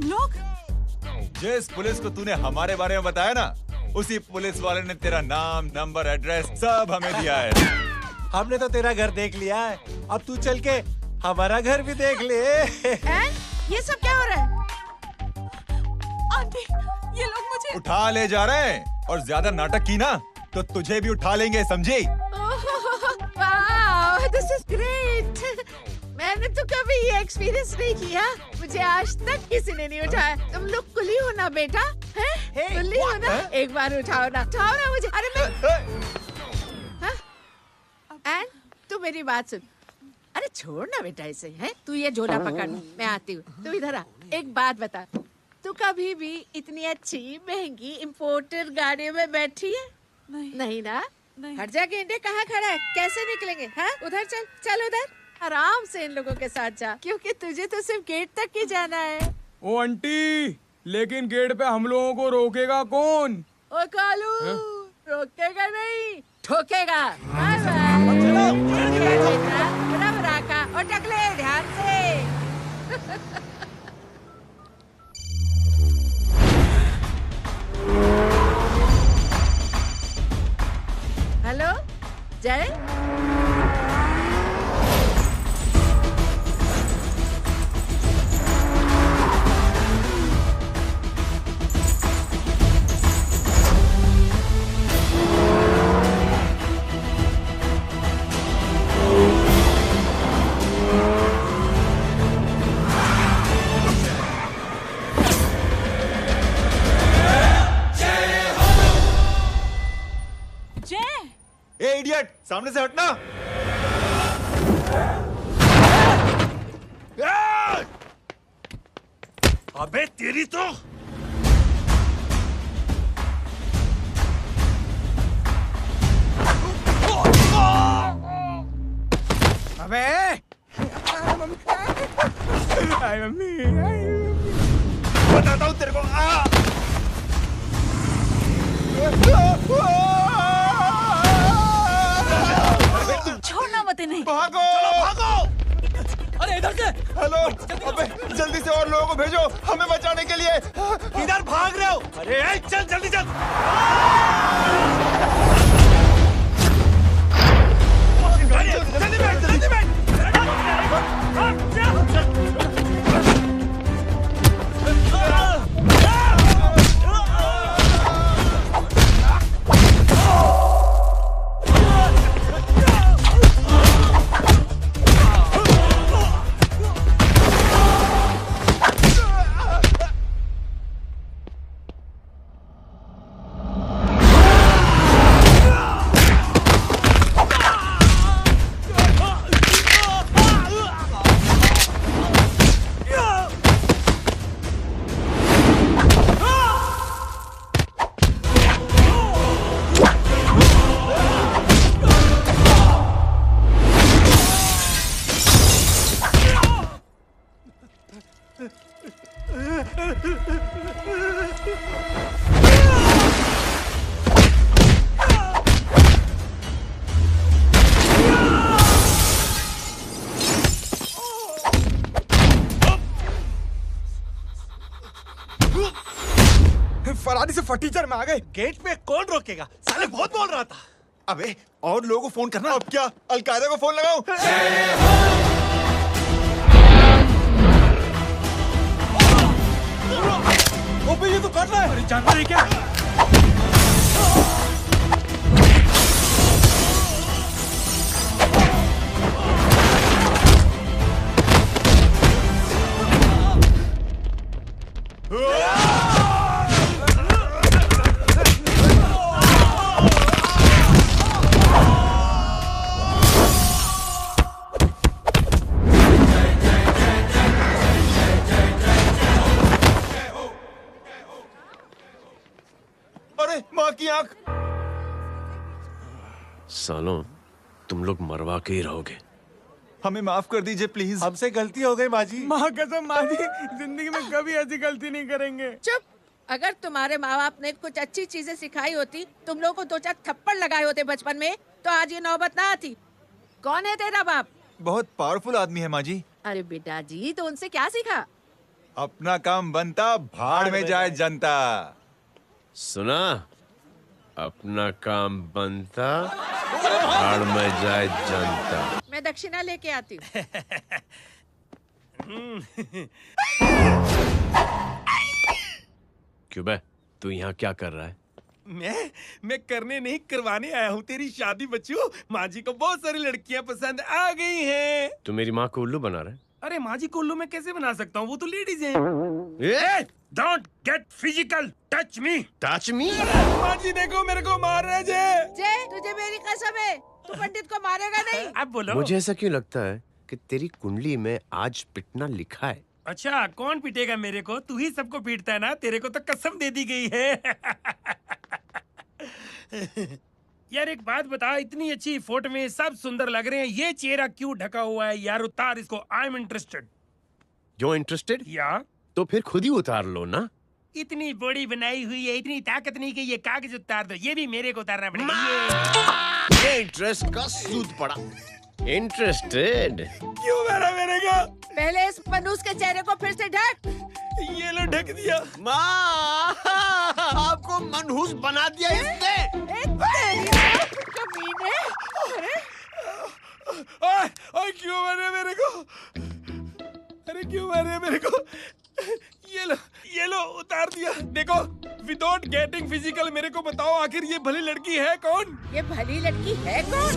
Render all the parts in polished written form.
लोग? जिस पुलिस को तूने हमारे बारे में बताया ना, उसी पुलिस वाले ने तेरा नाम, नंबर, एड्रेस सब हमें दिया है। हमने तो तेरा घर देख लिया है, अब तू चल के हमारा घर भी देख ले। ये सब क्या हो रहा है? आंटी, ये लोग मुझे उठा ले जा रहे हैं, और ज्यादा नाटक की ना तो तुझे भी उठा लेंगे, समझी? वाह, दिस इज ग्रेट। मैंने तो कभी ये एक्सपीरियंस नहीं किया। मुझे आज तक किसी ने नहीं उठाया। तुम लोग कुली हो ना बेटा? हैं? कुली हो ना? एक बार उठाओ ना मुझे। अरे मैं एंड तू मेरी बात सुन। अरे छोड़ ना बेटा इसे, हैं? तू ये झोला पकड़, मैं आती हूँ। तू इधर आ। एक बात बता, तू कभी भी इतनी अच्छी महंगी इम्पोर्टेड गाड़ी में बैठी है? नहीं ना? हट जा गेंडे, कहाँ खड़ा है? कैसे निकलेंगे? हाँ, उधर चल, चल उधर। आराम से इन लोगों के साथ जा, क्योंकि तुझे तो सिर्फ गेट तक ही जाना है। ओ आंटी, लेकिन गेट पे हम लोगों को रोकेगा कौन? ओ कालू, रोकेगा नहीं, ठोकेगा। Bye bye. बराबर आका, और टकले ध्यान से। हेलो जय। ए इडियट, सामने से हटना। अबे तेरी तो अबे आई मम्मी, बताता हूँ तेरे को। छोड़ना मत इन्हें। भागो, भागो। अरे इधर से। हेलो, अबे जल्दी से और लोगों को भेजो हमें बचाने के लिए। इधर भाग रहे हो? अरे चल जल्दी चल। जल्दी बैठ, जल्दी बैठ। फरारी से फटीचर में आ गए। गेट पे कौन रोकेगा? साले बहुत बोल रहा था। अबे और लोगों को फोन करना। अब क्या अलकायदा को फोन लगाऊं? अबे ये तो कर रहा है। अरे जानवर है क्या? अरे माँ की आंख। सालों, तुम लोग मरवा के ही रहोगे। हमें माफ कर दीजिए प्लीज। हमसे गलती हो गई माजी। माँ कसम माँ जी, जिंदगी में कभी ऐसी गलती नहीं करेंगे। चुप। अगर तुम्हारे माँ बाप ने कुछ अच्छी चीजें सिखाई होती, तुम लोगों को 2-4 थप्पड़ लगाए होते बचपन में, तो आज ये नौबत ना आती। कौन है तेरा बाप? बहुत पावरफुल आदमी है माँ जी। अरे बेटा जी, तो उनसे क्या सीखा? अपना काम बनता, भाड़ में जाए जनता। सुना? अपना काम बनता, भाड़ में जाए जनता। मैं दक्षिणा लेके आती हूँ। क्यों बे? तू यहाँ क्या कर रहा है? मैं करने नहीं करवाने आया हूँ तेरी शादी बच्चू। माँ जी को बहुत सारी लड़कियाँ पसंद आ गई हैं। तू मेरी माँ को उल्लू बना रहा है? अरे माँ जी को उल्लू मैं कैसे बना सकता हूँ? वो तो लेडीज हैं। Don't get physical, touch me. Touch me? माँ जी देखो मेरे को मार रहे जय। जय, तुझे मेरी कसम है, तू पंडित को मारेगा नहीं। अब बोलो। मुझे ऐसा क्यों लगता है कि तेरी कुंडली में आज पिटना लिखा है? अच्छा, कौन पीटेगा मेरे को? तू ही सबको पीटता है ना। तेरे को तो कसम दे दी गई है। यार एक बात बता, इतनी अच्छी फोटो में सब सुंदर लग रहे हैं, ये चेहरा क्यों ढका हुआ है? यार उतार इसको, आई एम इंटरेस्टेड। जो इंटरेस्टेड? या तो फिर खुद ही उतार लो ना। इतनी बॉडी बनाई हुई है, इतनी ताकत नहीं कि ये कागज उतार दो। ये भी मेरे को उतारना पड़ेगा। ये इंटरेस्ट का सूद पड़ा। इंटरेस्टेड? क्यों मारा मेरे को? पहले इस मनूस के चेहरे को फिर से ढक। ये लो ढक दिया। माँ, आपको मनहूस बना दिया इसने। कमीने। ओए क्यों मारे मेरे को? अरे क्यों मारे मेरे को? ये लो उतार दिया। देखो, विदाउट गेटिंग फिजिकल मेरे को बताओ, आखिर ये भली लड़की है कौन? ये भली लड़की है कौन?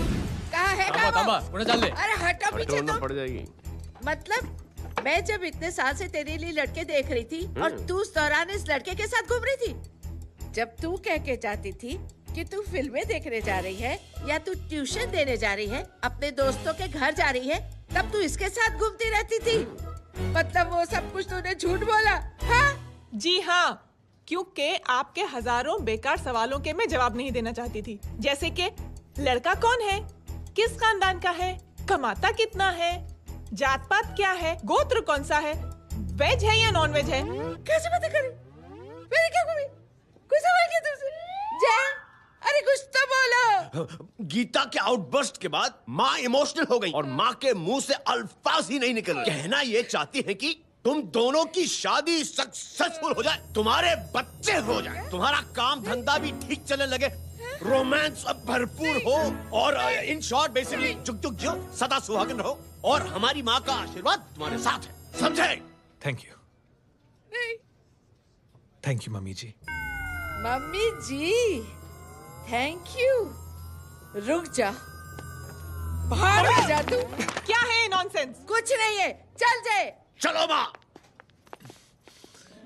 कहाँ है वो? अरे हटो पीछे ढूंढना तो। पड़ जाएगी। मतलब मैं जब इतने साल से तेरे लिए लड़के देख रही थी और तू उस दौरान इस लड़के के साथ घूम रही थी। जब तू कह के जाती थी कि तू फिल्में देखने जा रही है या तू ट्यूशन देने जा रही है, अपने दोस्तों के घर जा रही है, तब तू इसके साथ घूमती रहती थी। मतलब वो सब कुछ तूने झूठ बोला? हाँ? जी हाँ, क्योंकि आपके हजारों बेकार सवालों के मैं जवाब नहीं देना चाहती थी। जैसे कि लड़का कौन है, किस खानदान का है, कमाता कितना है, जात पात क्या है, गोत्र कौन सा है, वेज है या नॉन वेज है। कैसे बातें करी? मैंने क्या करी? कोई सवाल किया तुमसे? जय, अरे कुछ तो बोलो। गीता के आउटबर्स्ट के बाद माँ इमोशनल हो गई और माँ के मुंह से अल्फाज ही नहीं निकल रहे। कहना ये चाहती है कि तुम दोनों की शादी सक्सेसफुल हो जाए, तुम्हारे बच्चे हो जाए, तुम्हारा काम धंधा भी ठीक चलने लगे, रोमांस अब भरपूर हो और इन शॉर्ट बेसिकली जुग जुग जियो, सदा सुहागन रहो और हमारी माँ का आशीर्वाद तुम्हारे साथ है। समझे? Thank you. Thank you mummy ji. Mummy ji, thank you. रुक जा, बाहर आ जा तू। क्या है नॉनसेंस? कुछ नहीं है, चल जाए। चलो माँ।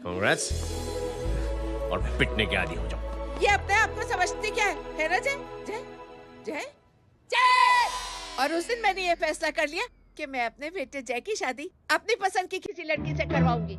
कांग्रेस। और पिटने के आदी हो जाओ। ये अपने आप को समझती क्या है ना जय? जय जय जय। और उस दिन मैंने ये फैसला कर लिया कि मैं अपने बेटे जय की शादी अपनी पसंद की किसी लड़की से करवाऊंगी।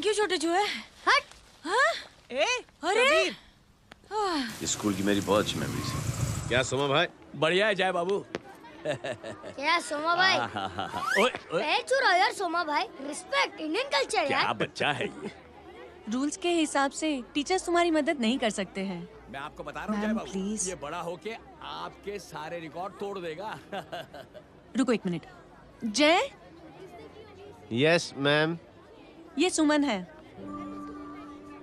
थैंक यू छोटे चूहे। हट। हाँ? ए, अरे कबीर। स्कूल की मेरी बहुत अच्छी मेमोरीज है। क्या सोमा भाई? बढ़िया है जय बाबू। क्या सोमा भाई? ओए, ओए, पैर छू रहा हो यार सोमा भाई। रिस्पेक्ट इंडियन कल्चर क्या यार। बच्चा है ये। रूल्स के हिसाब से टीचर्स तुम्हारी मदद नहीं कर सकते हैं। मैं आपको बता रहा हूँ जय मैम, बाबू, प्लीज। ये बड़ा होके आपके सारे रिकॉर्ड तोड़ देगा। रुको एक मिनट। जय, यस मैम। ये सुमन है।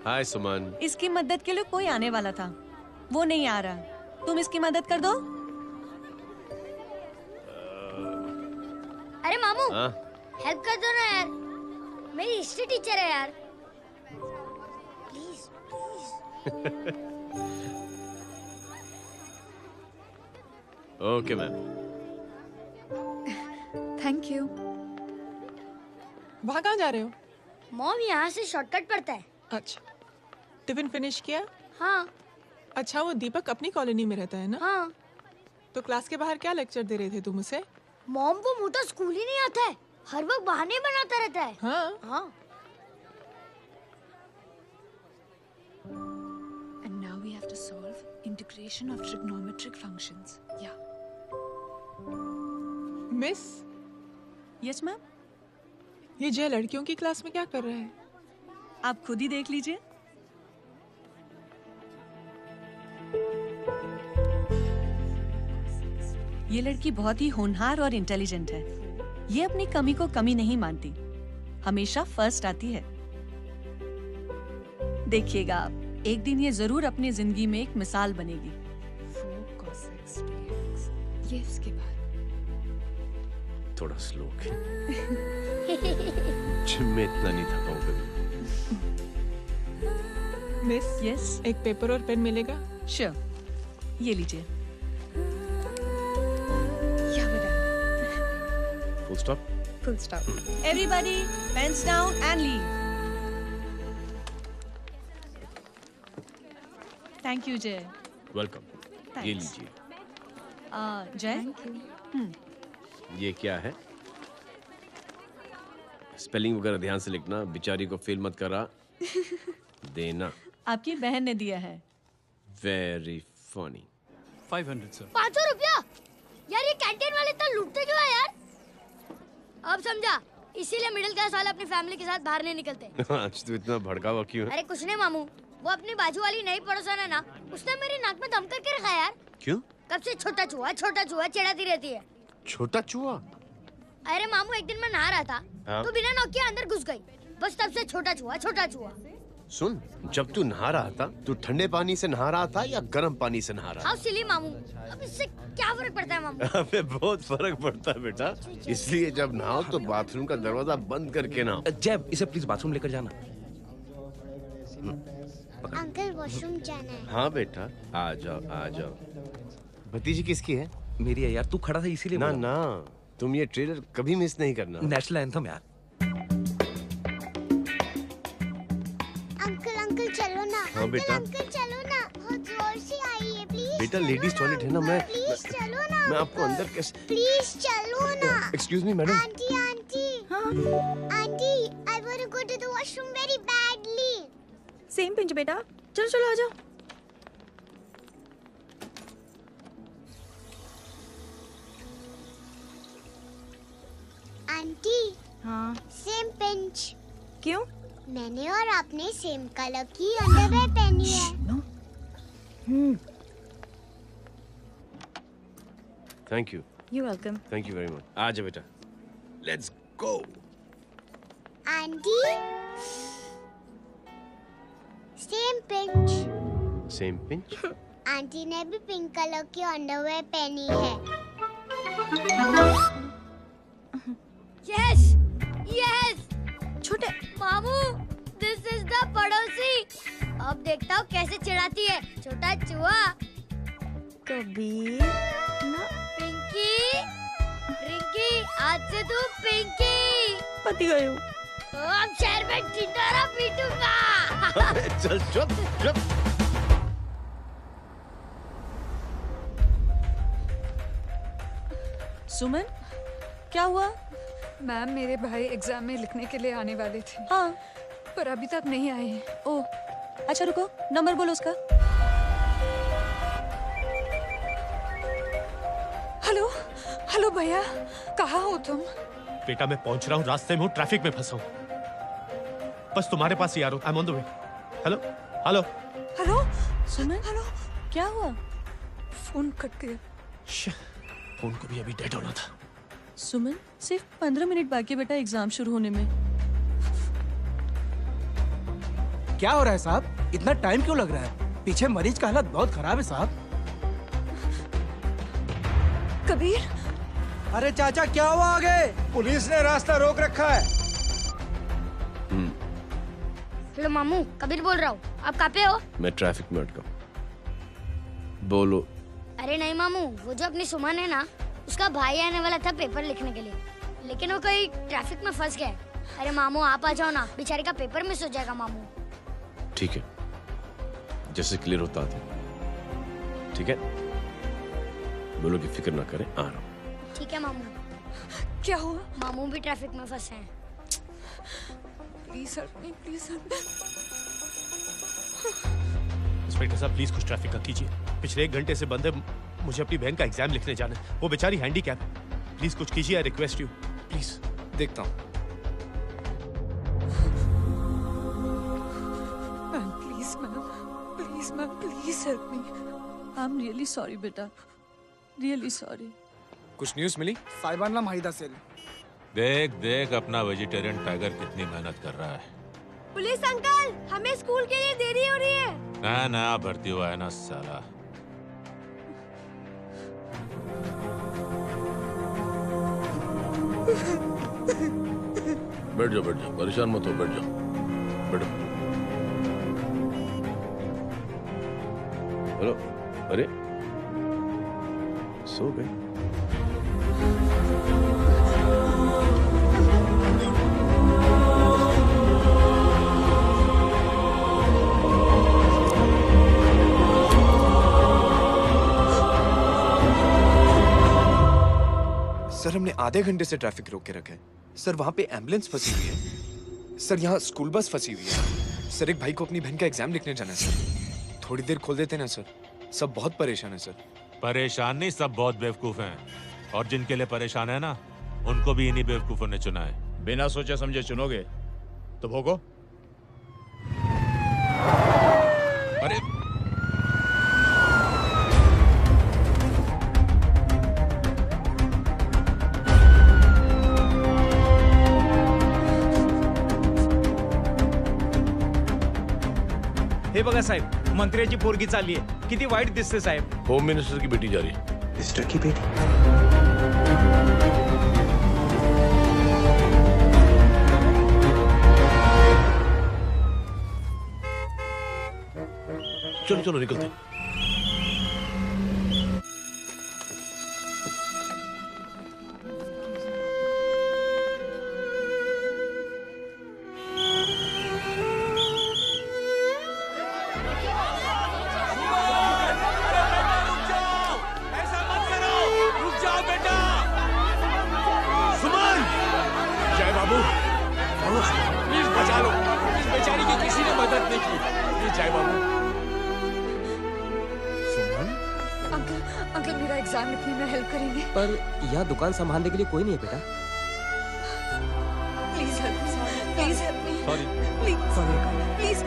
हाय सुमन। इसकी मदद के लिए कोई आने वाला था, वो नहीं आ रहा। तुम इसकी मदद कर दो। अरे मामू हाँ? हेल्प कर दो ना यार, मेरी हिस्ट्री टीचर है यार। Please please. Okay ma'am. Thank you. वहाँ कहाँ जा रहे हो? मॉम यहाँ से शॉर्टकट पड़ता है। अच्छा, टिफिन फिनिश किया? हाँ अच्छा, वो दीपक अपनी कॉलोनी में रहता है ना? हाँ। तो क्लास के बाहर क्या लेक्चर दे रहे थे तुम उसे? मॉम को मुंह तो स्कूल ही नहीं आता है, हर वक्त बहाने बनाता रहता है। हाँ। हाँ। And now we have to solve integration of trigonometric functions. Yeah. Miss, Yes ma'am. ये जय लड़कियों की क्लास में क्या कर रहा है? आप खुद ही देख लीजिए। ये लड़की बहुत ही होनहार और इंटेलिजेंट है। ये अपनी कमी को कमी नहीं मानती, हमेशा फर्स्ट आती है। देखिएगा आप, एक दिन ये जरूर अपनी जिंदगी में एक मिसाल बनेगी। 4 cos x dx। ये इसके बाद थोड़ा स्लो जिम में इतना नहीं थका हूँ कभी। मिस, यस, एक पेपर और पेन मिलेगा? श्योर, ये लीजिए। Full stop. Full stop. Everybody, pens down and leave. Thank you, Jay. Welcome. ये Thanks. लीजिए। Jay? ये क्या है? स्पेलिंग वगैरह ध्यान से लिखना, बेचारी को फेल मत करा देना। आपकी बहन ने दिया है। Very funny. 500 सर। 500 रुपया? यार ये कैंटीन वाले इतना लूटते क्यों है यार? अब समझा, इसीलिए मिडिल क्लास वाले अपनी फैमिली के साथ बाहर नहीं निकलते। आज तो इतना भड़का हुआ क्यों है? अरे कुछ नहीं मामू, वो अपनी बाजू वाली नई पड़ोसन है ना, उसने मेरी नाक में दम करके रखा है यार। क्यों? कब से छोटा चूहा चिढ़ाती रहती है। छोटा चूहा? अरे मामू, एक दिन मैं नहा रहा था, हाँ? तो बिना नॉक के अंदर घुस गई, बस तब से छोटा चूहा। सुन, जब तू नहा रहा था, तू ठंडे पानी से नहा रहा था या गर्म पानी से नहा रहा हाउ सिली मामू, अब इससे क्या फर्क पड़ता है मामू? था? अबे बहुत फर्क पड़ता है बेटा, इसलिए जब नहाओ तो बाथरूम का दरवाजा बंद करके नहाओ। जय, इसे प्लीज बाथरूम लेकर जाना। अंकल वॉशरूम जाना है। हाँ बेटा, आ जाओ। भतीजी किसकी है? मेरी है यार, तू खड़ा था इसीलिए ना बोला। ना, तुम ये ट्रेलर कभी मिस नहीं करना। नेशनल एंथम यार। अंकल चलो ना। हाँ बेटा। अंकल चलो ना, बहुत जोर से आई है, प्लीज। बेटा लेडीज टॉयलेट है ना, प्लीज चलो ना। मैं आपको अंदर कैसे? प्लीज चलो ना। Excuse me madam. Aunty I want to go to the washroom very badly. Same pinch बेटा, चलो आ जाओ। आंटी। हाँ, सेम पिंच। क्यों? मैंने और आपने सेम कलर की अंडरवेयर पहनी है। Thank you. You welcome. Thank you very much. आ जा बेटा, let's go. Aunty same pinch. Same pinch? Aunty ने भी पिंक कलर की अंडरवेयर पहनी है। Yes yes. छोटे मामू, दिस इज द पड़ोसी। अब देखता हूँ कैसे चिढ़ाती है छोटा चूहा। कबीर ना। पिंकी, रिंकी, आज से तू पिंकी। पति गई हूँ। अब शहर में टिंडोरा पीटूंगा। चल चुप। सुमन, क्या हुआ? मैम, मेरे भाई एग्जाम में लिखने के लिए आने वाले थे। हाँ, पर अभी तक नहीं आए हैं। ओ, अच्छा रुको, नंबर बोलो उसका। हेलो हेलो भैया, कहाँ हो तुम? बेटा मैं पहुंच रहा हूँ, रास्ते में हूँ, ट्रैफिक में फंसा हूँ, बस तुम्हारे पास ही आ रहा हूँ। I am on the way. Hello hello hello Suman, hello, क्या हुआ? फोन कट गया। फोन को भी अभी डेड होना था। सुमन, सिर्फ 15 मिनट बाकी है बेटा एग्जाम शुरू होने में। क्या हो रहा है साहब? इतना टाइम क्यों लग रहा है? पीछे मरीज का हालत बहुत खराब है साहब। कबीर, अरे चाचा क्या हुआ आगे? पुलिस ने रास्ता रोक रखा है। हेलो मामू, कबीर बोल रहा हूँ। आप कहाँ पे हो? मैं ट्रैफिक में अटका हूँ। बोलो। अरे नहीं मामू, वो जो अपनी सुमन है ना, उसका भाई आने वाला था पेपर लिखने के लिए, लेकिन वो कहीं ट्रैफिक में फंस गया। अरे मामू आप आ जाओ ना, बेचारे का पेपर मिस हो जाएगा मामू। ठीक है, जैसे क्लियर होता है। ठीक है, बोलो कि फिक्र ना करें, आ रहा हूँ। ठीक है मामू। क्या हुआ? मामू भी ट्रैफिक में फंसे हैं। Please help me, please help me. Inspector साहब प्लीज कुछ ट्रैफिक का कीजिए। पिछले 1 घंटे से बंद है, मुझे अपनी बहन का एग्जाम लिखने जाना है। वो बेचारी हैंडीकैप है। प्लीज कुछ कीजिए, आई रिक्वेस्ट यू प्लीज। देखता हूँ। Ma'am please ma'am, please help me. I am really sorry बेटा, रियली सॉरी। कुछ न्यूज़ मिली? साहिबाना माहिदा सेल। देख देख अपना वेजिटेरियन टाइगर कितनी मेहनत कर रहा है। पुलिस अंकल, हमें स्कूल के लिए देरी हो रही है। नया भर्ती हुआ है ना साला। बैठ जाओ, परेशान मत हो, बैठ जाओ, बैठो। हेलो, अरे सो गए? सर हमने आधे घंटे से ट्रैफिक रोक के रखा है। सर वहाँ पे एम्बुलेंस फंसी हुई है। सर यहाँ स्कूल बस फंसी हुई है। सर एक भाई को अपनी बहन का एग्जाम लिखने जाना है सर। थोड़ी देर खोल देते ना सर। सब बहुत परेशान है सर। परेशान नहीं, सब बहुत बेवकूफ हैं। और जिनके लिए परेशान है ना, उनको भी इन्हीं बेवकूफों ने चुना है। बिना सोचे समझे चुनोगे तो भोगो। अरे हे बघा साहेब, मंत्र्याची पोरगी चालली आहे। किती वाईट दिसते साहेब। होम मिनिस्टर की बेटी जा रही है। मिनिस्टर की बेटी? चलो चलो निकलते हैं। अंकल मेरा एग्जाम लिखने में हेल्प करेंगे? पर यहाँ दुकान संभालने के लिए कोई नहीं है बेटा। Please help me, please help me. Sorry. Please please.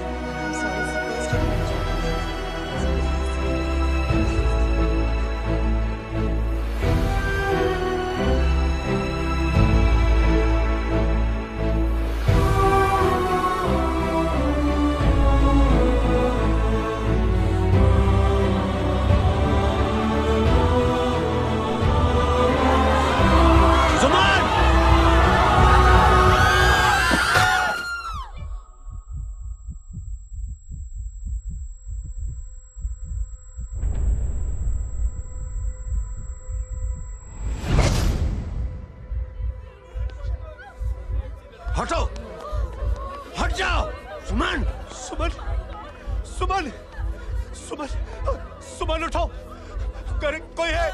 हटो, हट जाओ। सुमन, सुमन उठो। कोई है,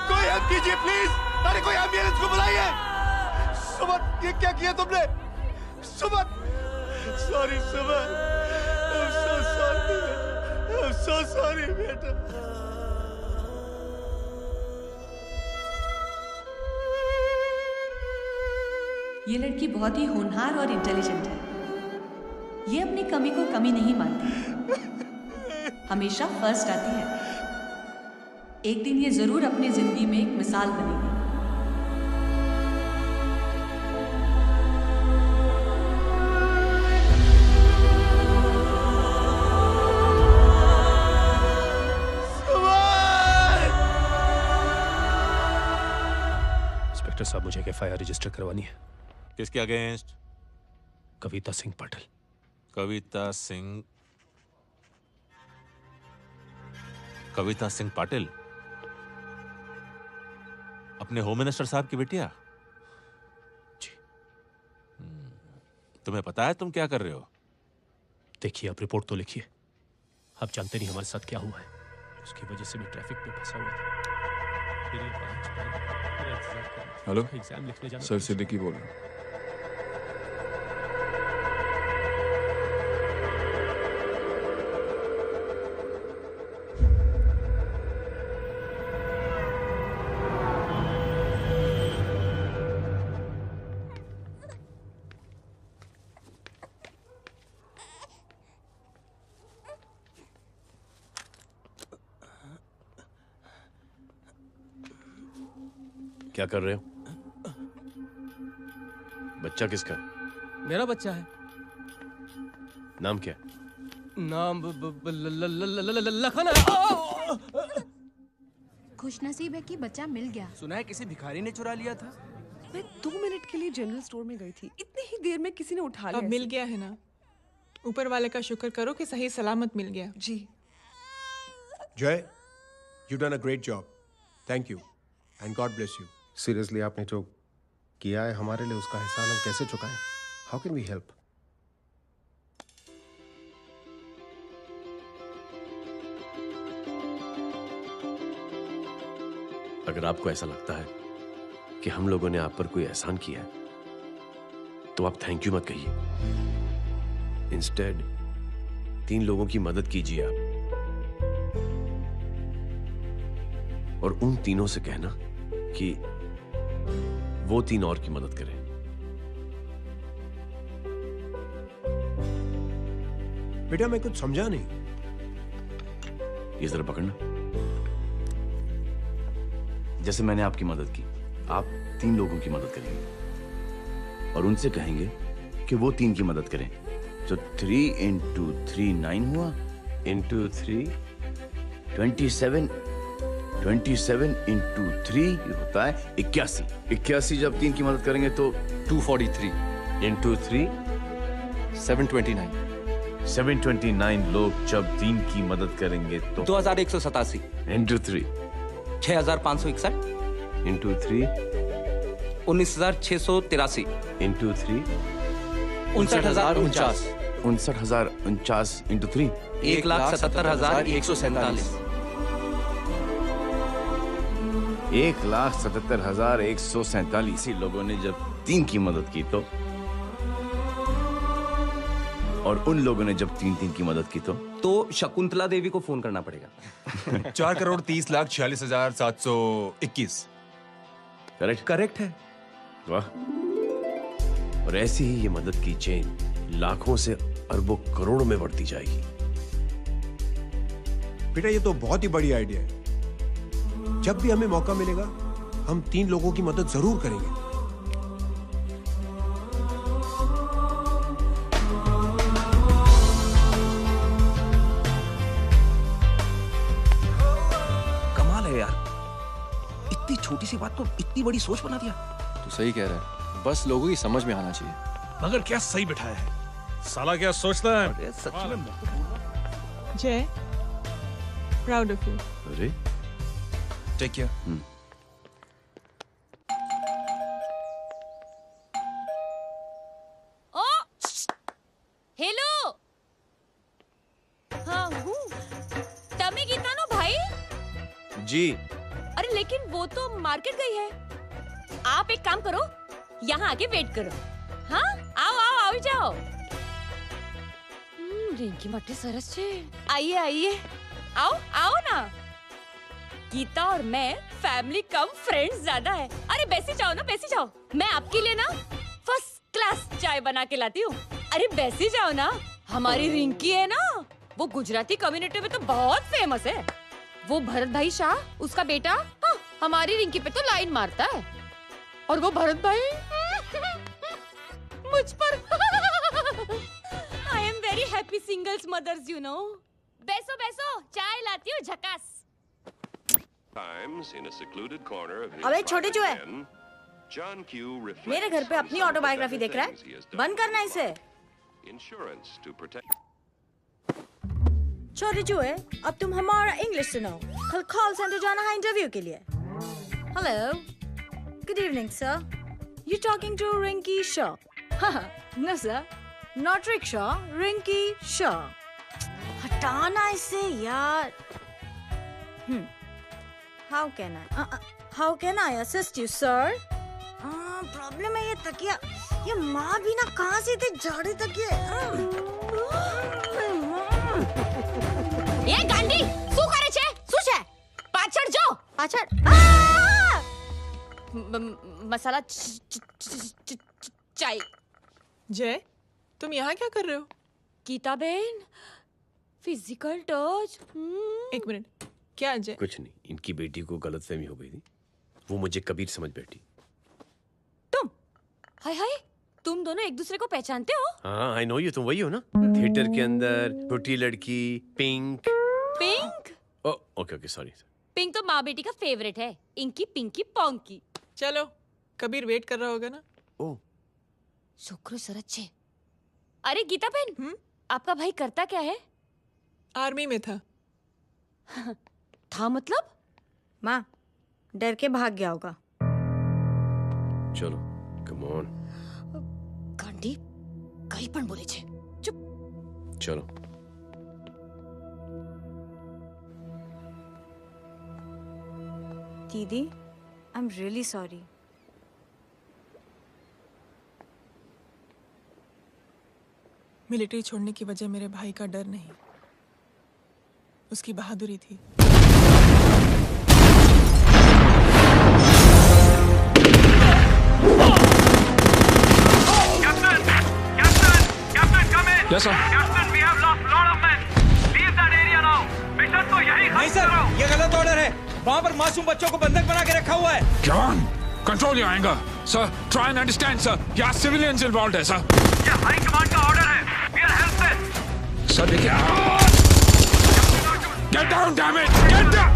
कोई हेल्प कीजिए प्लीज। अरे कोई एम्बुलेंस को बुलाइए। सुमन, ये क्या किया तुमने? सुमन, Sorry, Suman. I'm so sorry. I'm so sorry, बेटा. ये लड़की बहुत ही होनहार और इंटेलिजेंट है। ये अपनी कमी को कमी नहीं मानती, हमेशा फर्स्ट आती है। एक दिन ये जरूर अपनी जिंदगी में एक मिसाल बनेगी। इंस्पेक्टर साहब, मुझे एक एफआईआर रजिस्टर करवानी है। किसके अगेंस्ट? कविता सिंह पाटिल। कविता सिंह पाटिल अपने होम मिनिस्टर साहब की बेटिया? जी। तुम्हें पता है तुम क्या कर रहे हो? देखिए, आप रिपोर्ट तो लिखिए। आप जानते नहीं हमारे साथ क्या हुआ है। उसकी वजह से मैं ट्रैफिक में फंसा हुआ था। हेलो एग्जाम लिखने जाना। सर सिद्दीकी बोल रहा हूँ। क्या कर रहे हो? बच्चा किसका? मेरा बच्चा है। नाम क्या? नाम लखन है। खुशनसीब है कि बच्चा मिल गया। सुना है किसी भिखारी ने चुरा लिया था। मैं 2 मिनट के लिए जनरल स्टोर में गई थी, इतनी ही देर में किसी ने उठा लिया। अब मिल गया है ना। ऊपर वाले का शुक्र करो कि सही सलामत मिल गया। जी। जय, you done a great job. Thank you and God bless you. Seriously आपने जो किया है हमारे लिए, उसका एहसान हम कैसे चुकाएं? How can we help? अगर आपको ऐसा लगता है कि हम लोगों ने आप पर कोई एहसान किया है, तो आप थैंक यू मत कहिए। इंस्टेड 3 लोगों की मदद कीजिए आप, और उन तीनों से कहना कि वो 3 और की मदद करें। बेटा मैं कुछ समझा नहीं। ये जरा पकड़ना। जैसे मैंने आपकी मदद की, आप 3 लोगों की मदद करेंगे और उनसे कहेंगे कि वो 3 की मदद करें। तो 3 into 3 9 हुआ, into 3 27 into 3 होता है 81। 81 जब 3 की मदद करेंगे तो 243 into 3 729 729 लोग जब 3 की मदद करेंगे तो 2187 into 3 6561 into 3 19683 into 3 59049 59049 into 3 1,77,147 1,77,147 लोगों ने जब 3 की मदद की तो, और उन लोगों ने जब 3 की मदद की तो शकुंतला देवी को फोन करना पड़ेगा। 4,30,46,721। करेक्ट है। वाह। और ऐसी ही ये मदद की चेन लाखों से अरबों करोड़ों में बढ़ती जाएगी। बेटा ये तो बहुत ही बड़ी आइडिया है। जब भी हमें मौका मिलेगा हम 3 लोगों की मदद जरूर करेंगे। कमाल है यार, इतनी छोटी सी बात को इतनी बड़ी सोच बना दिया। तू सही कह रहा है, बस लोगों की समझ में आना चाहिए। मगर क्या सही बिठाया है, साला क्या सोचता है। अरे सच में जय, प्राउड ऑफ यू। अरे टेक केयर। ओ हेलो, हाँ हूँ। तमे गीता नो भाई जी। अरे लेकिन वो तो मार्केट गई है। आप एक काम करो, यहाँ आके वेट करो। हाँ आओ आओ आओ जाओ। रिंकी मट्टी सरस छे। आइए आइए, आओ आओ ना। गीता और मैं फैमिली कम फ्रेंड्स ज्यादा है। अरे बैसी जाओ ना, बैसी जाओ। मैं आपके लिए ना फर्स्ट क्लास चाय बना के लाती हूँ। अरे बैसी जाओ ना। हमारी रिंकी है ना, वो गुजराती कम्युनिटी में तो बहुत फेमस है। वो भरत भाई शाह, उसका बेटा, हाँ, हमारी रिंकी पे तो लाइन मारता है। और वो भरत भाई मुझ पर I am very happy singles mothers you know. बैसो बैसो, चाय लाती हूँ झकास। अबे छोटे जो है, मेरे घर पे अपनी ऑटोबायोग्राफी देख रहा है, बंद करना इसे। छोटे जो है, अब तुम हमारा इंग्लिश सुनो। कल कॉल सेंटर जाना है इंटरव्यू के लिए। Hello, good evening sir. You talking to Rinki Shaw? No sir, not rickshaw, Rinki Shaw. हटाना इसे यार। How can I assist you, sir? Problem है ये तकिया, ये माँ भी ना कहाँ से थे झाड़े तकिए। ये गांडी, શું કરે છે? શું છે? પાછળ જો, પાછળ। मसाला चाय। जय, तुम यहाँ क्या कर रहे हो? गीता बहन, फिजिकल टच। एक मिनट, क्या अजय? कुछ नहीं, इनकी बेटी को गलतफहमी हो गई थी, वो मुझे कबीर समझ बैठी। तुम हाय हाय, तुम दोनों एक दूसरे को पहचानते हो? हाँ, आई नो यू, तुम वही हो ना, थिएटर के अंदर छोटी लड़की pink. Pink? Okay okay, sorry. Pink तो माँ बेटी का फेवरेट है, इंकी पिंकी पोंकी। चलो, कबीर वेट कर रहा होगा ना। ओह, शुक्र सरच है। अरे गीता बहन, आपका भाई करता क्या है? आर्मी में था। था मतलब? माँ, डर के भाग गया होगा। चलो, कम ऑन। गांडी, कहीं पण बोले छे। चुप। चलो। दीदी, I am really sorry. Military छोड़ने की वजह मेरे भाई का डर नहीं, उसकी बहादुरी थी। Yes, sir. Captain, we have lost lot of men. Leave that area now. Mission तो यही नहीं सर, ये गलत ऑर्डर है। वहाँ पर मासूम बच्चों को बंधक बना के रखा हुआ है। John, control your anger. Sir, try and understand, sir. यहाँ civilians involved है, sir. ये हाई कमांड का ऑर्डर है। We are helpless. Sir, देखिए। Get down, damn it! Get down!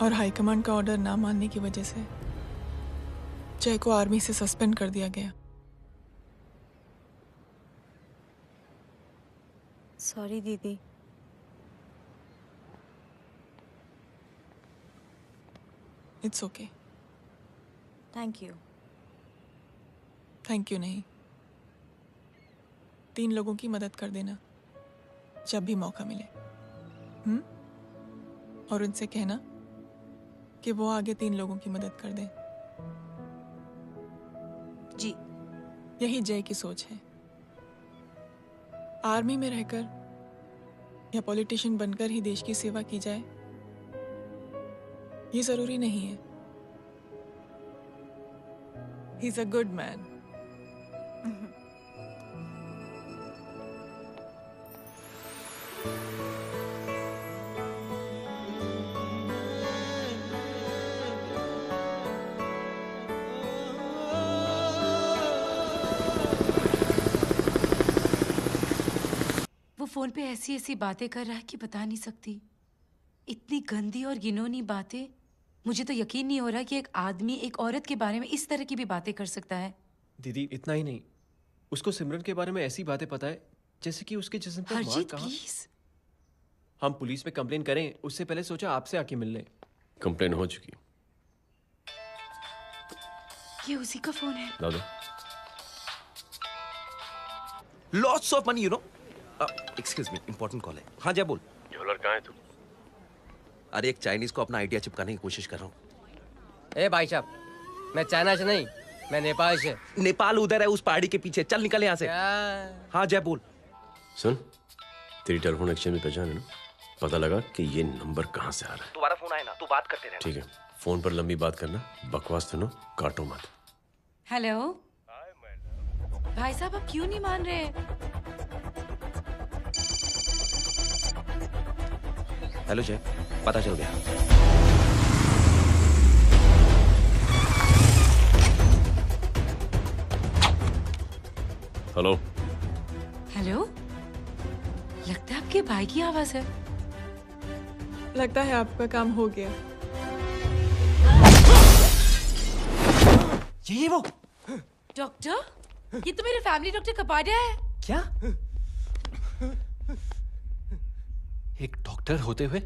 और हाईकमांड का ऑर्डर ना मानने की वजह से जय को आर्मी से सस्पेंड कर दिया गया। सॉरी दीदी। It's okay. Thank you. Thank you नहीं, 3 लोगों की मदद कर देना जब भी मौका मिले। और उनसे कहना कि वो आगे 3 लोगों की मदद कर दें। जी। यही जय की सोच है। आर्मी में रहकर या पॉलिटिशियन बनकर ही देश की सेवा की जाए, ये जरूरी नहीं है। He is a good man. वो फोन पे ऐसी ऐसी बातें कर रहा है कि बता नहीं सकती। इतनी गंदी और घिनौनी बातें। मुझे तो यकीन नहीं हो रहा कि एक आदमी एक औरत के बारे में इस तरह की भी बातें कर सकता है। दीदी इतना ही नहीं, उसको सिमरन के बारे में ऐसी बातें पता है जैसे कि उसके जिस्म पर मार हरजीत कहाँ। प्लीज। हम पुलिस में कंप्लेन करें उससे पहले सोचा आपसे आके मिल लें। कंप्लेन हो चुकी। ये उसी का फोन है। ला दो। Lots of money you know. Excuse me, important call है। हाँ जय बोल। ज्वेलर कहाँ है तू? अरे एक चाइनीज को अपना आइडिया चिपकाने की कोशिश कर रहा हूँ। ए भाई साहब, मैं चाइना से नहीं, मैं नेपाल से। नेपाल उधर है उस पहाड़ी के पीछे। चल निकल यहाँ से। हाँ जय बोल। सुन, तेरी टेलीफोन एक्सचेंज में पहचान है ना? पता लगा कि ये नंबर कहाँ से आ रहा है। दोबारा फोन आए ना तू बात करते रहना। ठीक है, फोन पर लंबी बात करना, बकवास सुनो, काटो मत। हेलो भाई साहब, आप क्यों नहीं मान रहे? हेलो जय, पता चल गया। हेलो हेलो, लगता है आपके भाई की आवाज है। लगता है आपका काम हो गया। ये वो डॉक्टर, ये तो मेरे फैमिली डॉक्टर कपाडिया है। क्या? एक डॉक्टर होते हुए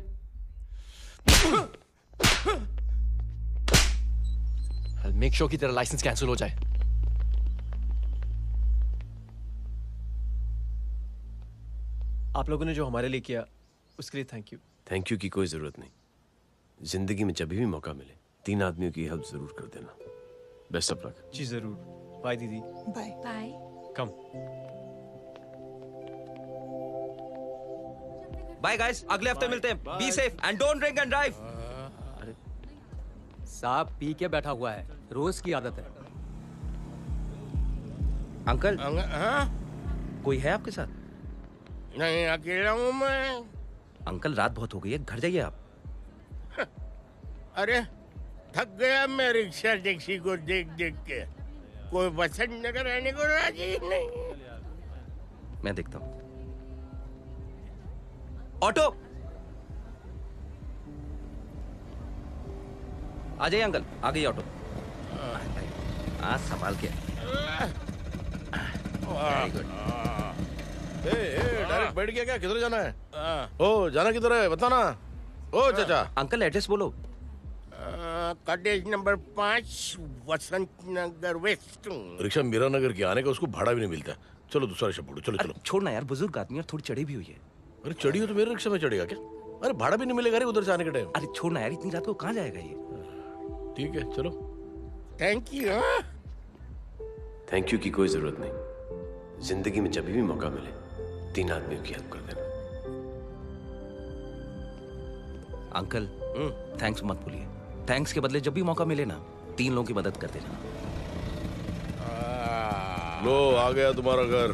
मेक श्योर कि तेरा लाइसेंस कैंसिल हो जाए। आप लोगों ने जो हमारे लिए किया उसके लिए थैंक यू। थैंक यू की कोई जरूरत नहीं। जिंदगी में जब भी मौका मिले 3 आदमियों की हेल्प जरूर कर देना। Best of luck. जी जरूर। बाय दीदी। Bye bye. कम। बाय गाइस, अगले हफ्ते मिलते हैं। Be safe and don't drink and drive. साहब पी के बैठा हुआ है, रोज की आदत है। अंकल हाँ? कोई है आपके साथ? नहीं, अकेला हूँ मैं। अंकल रात बहुत हो गई है, घर जाइए आप। अरे थक गया मैं रिक्शा टैक्सी को देख देख के। कोई पसंद नगर रहने को राजी नहीं। मैं देखता हूँ। ऑटो आ जाइए अंकल, आ गई ऑटो। आज संभाल के। Very good. डायरेक्ट बैठ गया क्या? किधर जाना है? ओ जाना किधर है बताना। ओ चाचा। अंकल एड्रेस बोलो। कॉटेज नंबर 5 वसंत नगर वेस्ट। रिक्शा मीरा नगर की आने का उसको भाड़ा भी नहीं मिलता। चलो दूसरा रिक्शा पकड़ो। चलो चलो। छोड़ना यार, बुजुर्ग आदमी और थोड़ी चढ़ी भी हुई है। अरे चढ़ी हो तो मेरे रिक्शा में चढ़ेगा क्या? अरे भाड़ा भी नहीं मिलेगा रे उधर से आने के टाइम। अरे छोड़ना यार, इतनी रात को कहाँ जाएगा ये? ठीक है चलो। Thank you. थैंक यू की कोई जरूरत नहीं। जिंदगी में जब भी मौका मिले 3 आदमियों की हेल्प कर देना। अंकल थैंक्स मत भूलिए। थैंक्स के बदले जब भी मौका मिले ना 3 लोगों की मदद कर देना। लो आ गया तुम्हारा घर।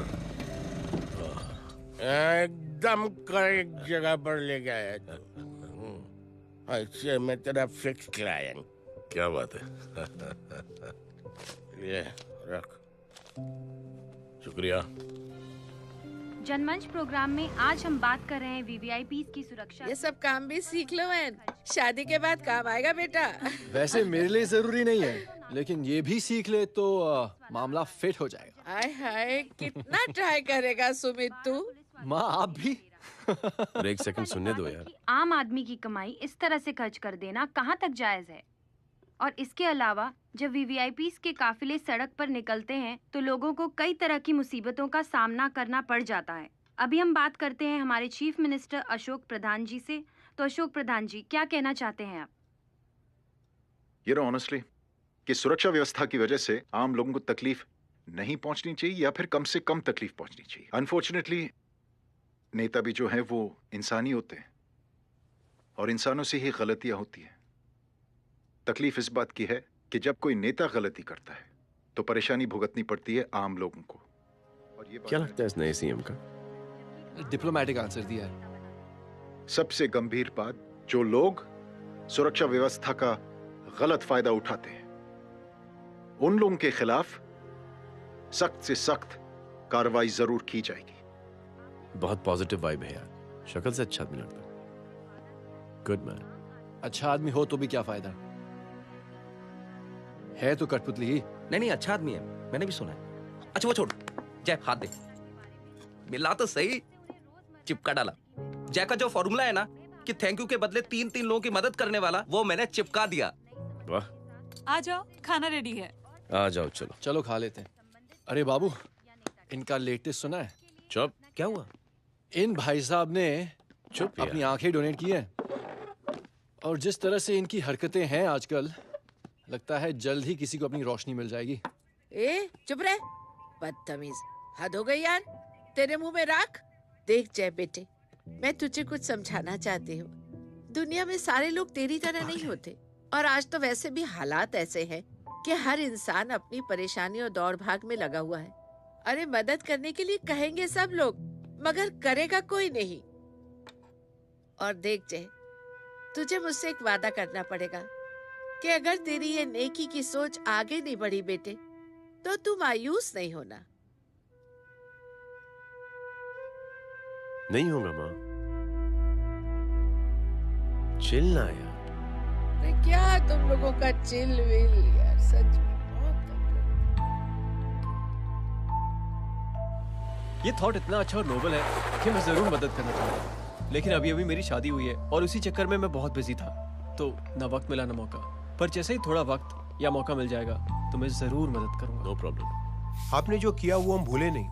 एकदम करेक्ट जगह पर ले गया तू। अच्छा मैं तेरा फिक्स क्लाइंट। क्या बात है। ये रख। शुक्रिया। जनमंच प्रोग्राम में आज हम बात कर रहे हैं वीवीआईपी की सुरक्षा। ये सब काम भी सीख लो। शादी के बाद काम आएगा बेटा। वैसे मेरे लिए जरूरी नहीं है, लेकिन ये भी सीख ले तो मामला फिट हो जाएगा। हाय हाय, कितना ट्राई करेगा सुमित तू? माँ आप भी। और एक सेकंड सुनने दो यार। आम आदमी की कमाई इस तरह से खर्च कर देना कहाँ तक जायज है? और इसके अलावा जब वीवीआईपीज़ के काफिले सड़क पर निकलते हैं तो लोगों को कई तरह की मुसीबतों का सामना करना पड़ जाता है। अभी हम बात करते हैं हमारे चीफ मिनिस्टर अशोक प्रधान जी से। तो अशोक प्रधान जी, क्या कहना चाहते हैं आप? ये ऑनेस्टली कि सुरक्षा व्यवस्था की वजह से आम लोगों को तकलीफ नहीं पहुंचनी चाहिए या फिर कम से कम तकलीफ पहुंचनी चाहिए। अनफॉर्चुनेटली नेता भी जो है वो इंसानी होते हैं और इंसानों से ही गलतियां होती हैं। तकलीफ इस बात की है कि जब कोई नेता गलती करता है तो परेशानी भुगतनी पड़ती है आम लोगों को। और ये क्या लगता है इस नए सीएम का? डिप्लोमेटिक आंसर दिया है। सबसे गंभीर बात, जो लोग सुरक्षा व्यवस्था का गलत फायदा उठाते हैं उन लोगों के खिलाफ सख्त से सख्त कार्रवाई जरूर की जाएगी। बहुत पॉजिटिव वाइब है यार, शक्ल से अच्छा आदमी लगता है। Good man. अच्छा आदमी हो तो भी क्या फायदा है, तो कठपुतली ही। नहीं अच्छा आदमी है, मैंने भी सुना है। अच्छा वो छोड़, जय हाथ दे। मिला तो सही, चिपका डाला। जय का जो फॉर्मूला है ना कि थैंक यू के बदले 3 लोगों की मदद करने वाला, वो मैंने चिपका दिया। वाह। आ जाओ, खाना रेडी है। आ जाओ, चलो चलो खा लेते हैं। अरे बाबू, इनका लेटेस्ट सुना है? चुप। क्या हुआ? इन भाई साहब ने चुप अपनी आंखें डोनेट की है और जिस तरह से इनकी हरकतें हैं आजकल, लगता है जल्द ही किसी को अपनी रोशनी मिल जाएगी। ए चुप रहे, बदतमीज, हद हो गई यार। तेरे मुंह में राख। देख जय बेटे, मैं तुझे कुछ समझाना चाहती हूँ। दुनिया में सारे लोग तेरी तरह नहीं होते और आज तो वैसे भी हालात ऐसे हैं कि हर इंसान अपनी परेशानी और दौड़ भाग में लगा हुआ है। अरे मदद करने के लिए कहेंगे सब लोग, मगर करेगा कोई नहीं। और देख जय, तुझे मुझसे एक वादा करना पड़ेगा कि अगर तेरी ये नेकी की सोच आगे नहीं बढ़ी बेटे, तो तू मायूस नहीं होना। नहीं होगा माँ, चिल ना यार। अरे क्या तुम लोगों का चिल विल यार, सच में बहुत ये थॉट इतना अच्छा और नोबल है कि मैं जरूर मदद करना चाहूंगा, लेकिन अभी अभी मेरी शादी हुई है और उसी चक्कर में मैं बहुत बिजी था, तो ना वक्त मिला ना मौका। पर जैसे ही थोड़ा वक्त या मौका मिल जाएगा तो मैं जरूर मदद करूंगा। No problem. आपने जो किया वो हम भूले नहीं,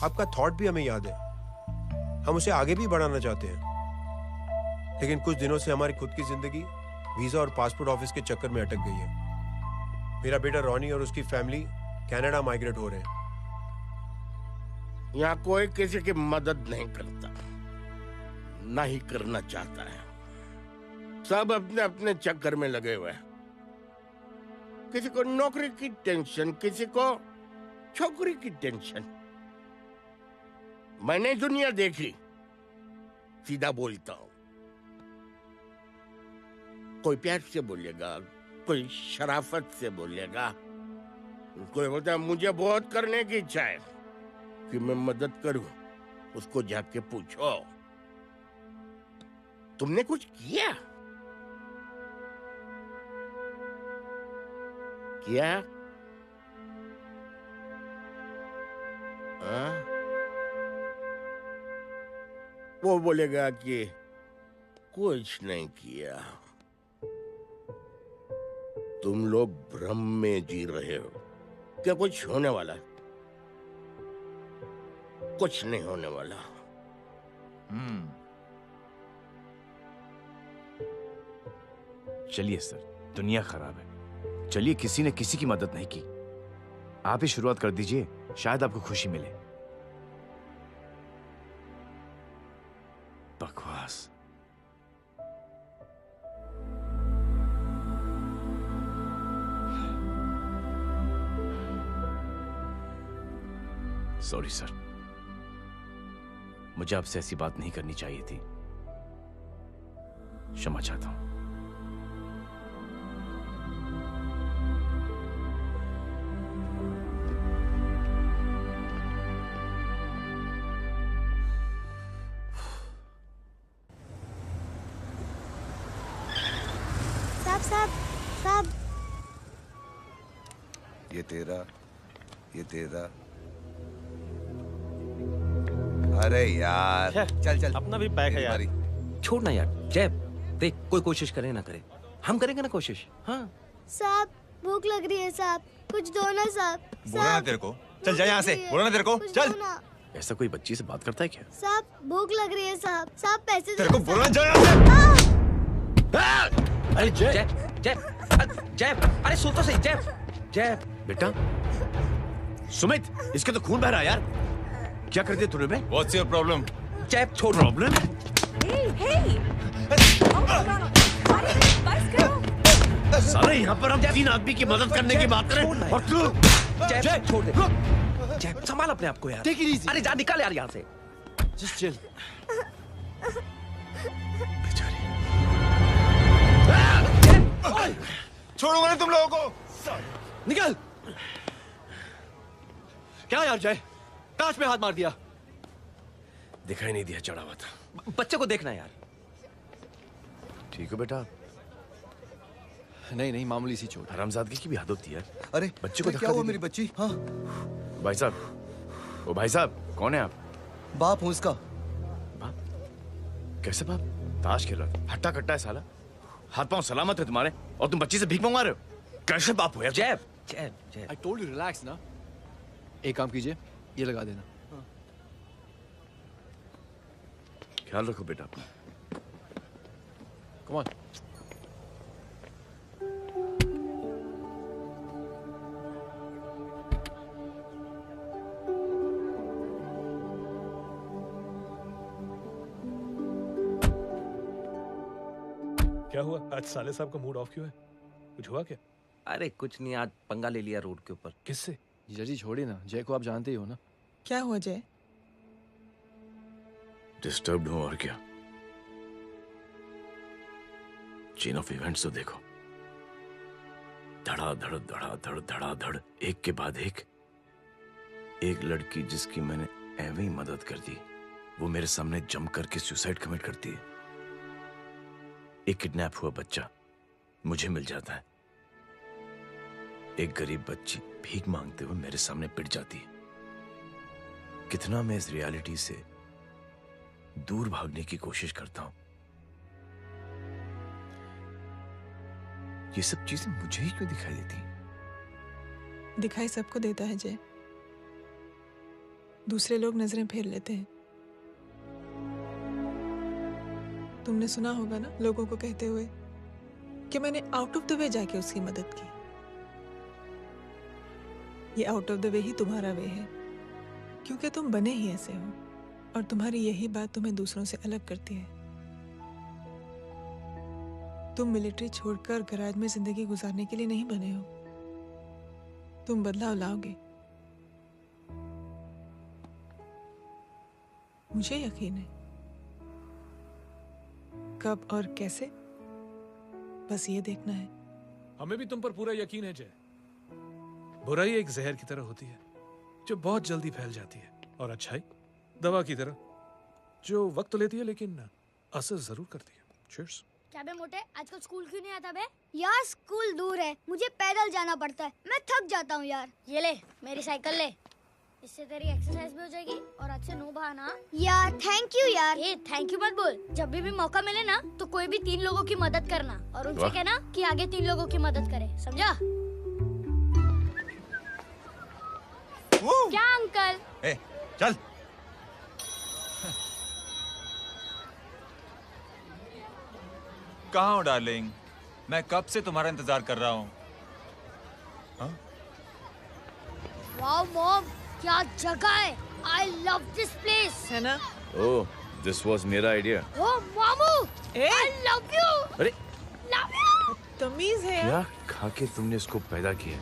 आपका थॉट भी हमें याद है, हम उसे आगे भी बढ़ाना चाहते हैं। लेकिन कुछ दिनों से हमारी खुद की जिंदगी वीजा और पासपोर्ट ऑफिस के चक्कर में अटक गई है। मेरा बेटा रॉनी और उसकी फैमिली कनाडा माइग्रेट हो रहे हैं। यहाँ कोई किसी की मदद नहीं करता, ना ही करना चाहता है। सब अपने अपने चक्कर में लगे हुए हैं। किसी को नौकरी की टेंशन, किसी को छोकरी की टेंशन। मैंने दुनिया देखी, सीधा बोलता हूं। कोई प्यार से बोलेगा, कोई शराफत से बोलेगा, कोई बोलता है मुझे बहुत करने की इच्छा है कि मैं मदद करूं। उसको जाके पूछो तुमने कुछ किया? किया? वो बोलेगा कि कुछ नहीं किया। तुम लोग भ्रम में जी रहे हो। क्या कुछ होने वाला? कुछ नहीं होने वाला। चलिए सर, दुनिया खराब है। चलिए, किसी ने किसी की मदद नहीं की, आप ही शुरुआत कर दीजिए, शायद आपको खुशी मिले। बकवास। सॉरी सर, मुझे आपसे ऐसी बात नहीं करनी चाहिए थी। क्षमा चाहता हूं। सब सब ये तेरा अरे यार चल चल अपना भी बैग है यार। छोड़ ना यार जय, देख कोई कोशिश करे ना करे, हम करेंगे ना कोशिश। हाँ साहब भूख लग रही है साहब, कुछ दो ना साहब। बोला ना तेरे को, चल जा यहाँ से। बोला ना तेरे को, चल। ऐसा कोई बच्ची से बात करता है क्या? साहब भूख लग रही है साहब, साहब पैसे तेरे को बोला जा यहाँ से। अरे जय जय जय, अरे सो तो सही जय। जय बेटा सुमित, इसके तो खून बह रहा है यार, क्या कर दिया तूने बे? What's your problem? जय छोड़। प्रॉब्लम? सारे यहाँ पर हम 3 आदमी की मदद करने की बात करें और तू जय छोड़ दे। जय संभाल अपने आप को यार। Take it easy. अरे जा निकल यार यहाँ से। Just chill. छोड़ूंगा नहीं तुम लोगों को। निकल। क्या यार जय, ताश में हाथ मार दिया। दिखाई नहीं दिया, चढ़ा हुआ था। बच्चे को देखना यार। ठीक हो बेटा? नहीं मामूली सी चोट। हरामजादगी की भी हद होती है। अरे बच्चे को क्या हुआ मेरी बच्ची? हाँ भाई साहब, ओ भाई साहब कौन है आप? बाप हूँ इसका। बाप? कैसे बाप? ताश खेल रहा, हट्टा कट्टा है साला, हाथ पांव सलामत है तुम्हारे और तुम बच्ची से भीख मंगवा रहे हो? कैसे बाप हो यार? जय जय जय। I told you relax ना। एक काम कीजिए, ये लगा देना। ख्याल रखो बेटा अपना। Come on. क्या हुआ आज साले साहब का मूड ऑफ क्यों है? कुछ हुआ क्या? अरे कुछ नहीं, आज पंगा ले लिया रोड के ऊपर। किससे? जीजा जी छोड़िए ना, जय को आप जानते ही हो ना। क्या हुआ जय? डिस्टर्ब्ड हूं और क्या। चेन ऑफ इवेंट्स तो देखो, धड़ाधड़ धड़ाधड़ धड़ाधड़, एक के बाद एक लड़की जिसकी मैंने एवं ही मदद कर दी, वो मेरे सामने जम करके सुसाइड कमिट करती है। एक किडनैप हुआ बच्चा मुझे मिल जाता है, एक गरीब बच्ची भीख मांगते हुए मेरे सामने पिट जाती है। कितना मैं इस रियलिटी से दूर भागने की कोशिश करता हूं। ये सब चीजें मुझे ही क्यों दिखाई देती? दिखाई सबको देता है जय, दूसरे लोग नजरें फेर लेते हैं। तुमने सुना होगा ना लोगों को कहते हुए कि मैंने आउट ऑफ द वे जाके उसकी मदद की। ये आउट ऑफ द वे ही तुम्हारा वे है, क्योंकि तुम बने ही ऐसे हो और तुम्हारी यही बात तुम्हें दूसरों से अलग करती है। तुम मिलिट्री छोड़कर गराज में जिंदगी गुजारने के लिए नहीं बने हो, तुम बदलाव लाओगे। मुझे यकीन है। कब और कैसे, बस ये देखना है। हमें भी तुम पर पूरा यकीन है जय। बुराई एक जहर की तरह होती है जो बहुत जल्दी फैल जाती है, और अच्छाई दवा की तरह जो वक्त लेती है लेकिन असर जरूर करती है। चीयर्स। क्या बे मोटे, आजकल स्कूल क्यों नहीं आता बे? यार स्कूल दूर है, मुझे पैदल जाना पड़ता है, मैं थक जाता हूँ यार। ये ले मेरी साइकिल ले, इससे तेरी एक्सरसाइज भी हो जाएगी और आज से नो बहाना। यार थैंक यू यार। ये थैंक यू मत बोल, जब भी मौका मिले ना तो कोई भी 3 लोगों की मदद करना और उनसे कहना कि आगे 3 लोगों की मदद करे, समझा? क्या अंकल? ए, चल। कहाँ हो डार्लिंग? मैं कब से तुम्हारा इंतजार कर रहा हूँ। वाओ मॉम, क्या जगह है। I love this place. है ना? ओह, दिस वाज मेरा आइडिया। ओह मामू, I love you. अरे Love you. तमीज है। क्या खा के तुमने इसको पैदा किया?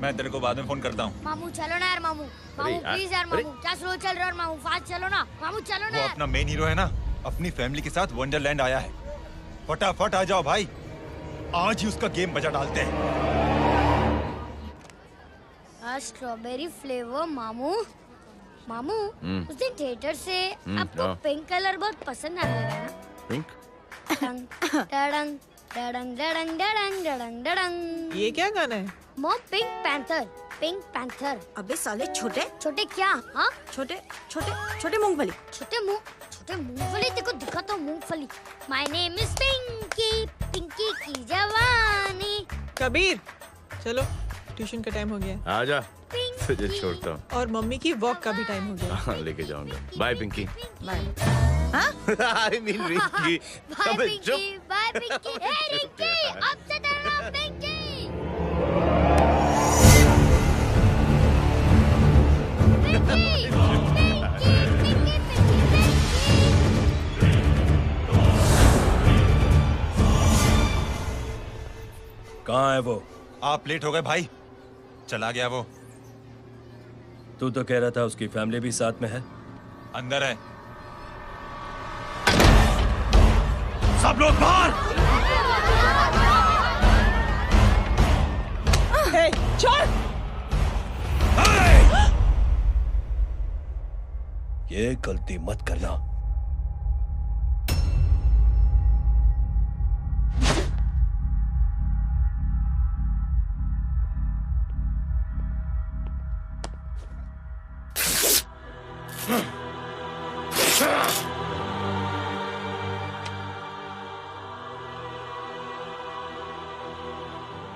मैं तेरे को बाद में फोन करता हूँ। मामू चलो ना यार, मामू मामू प्लीज यार, मामू क्या स्लो चल रहे हो मामू, फास्ट चलो ना मामू, चलो ना वो यार। अपना मेन हीरो है ना, अपनी फैमिली के साथ वंडरलैंड आया है। फटाफट आ जाओ भाई, आज ही उसका गेम बजा डालते हैं। स्ट्रॉबेरी फ्लेवर मामू। मामू उस दिन थिएटर से आपको हाँ। पिंक कलर बहुत पसंद आने लगा ना? पिंक? डडंग डडंग डडंग डडंग डडंग डडंग। ये क्या गाना है? Mom, pink panther, pink panther. अबे साले छोटे छोटे क्या? हाँ, छोटे छोटे छोटे मूंगफली। छोटे मूंगफली। देखो दिखाता हूँ मूंगफली। My name is Pinky, Pinky की जवानी। कबीर, चलो ट्यूशन का टाइम हो गया। आजा, तुझे छोड़ता हूँ। और मम्मी की वॉक का भी टाइम हो गया। हाँ, लेके जाऊंगा। Bye Pinky. Bye. I mean Rinky. Bye Pinky, bye Pinky. Hey Rinky, अब से तेरा नाम पिंकी। कहाँ है वो? आप लेट हो गए भाई, चला गया वो। तू तो कह रहा था उसकी फैमिली भी साथ में है। अंदर है। सब लोग बाहर। छोड़। ये गलती मत करना।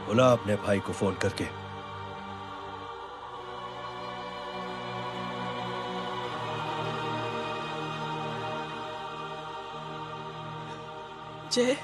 बुला अपने भाई को फोन करके। जय,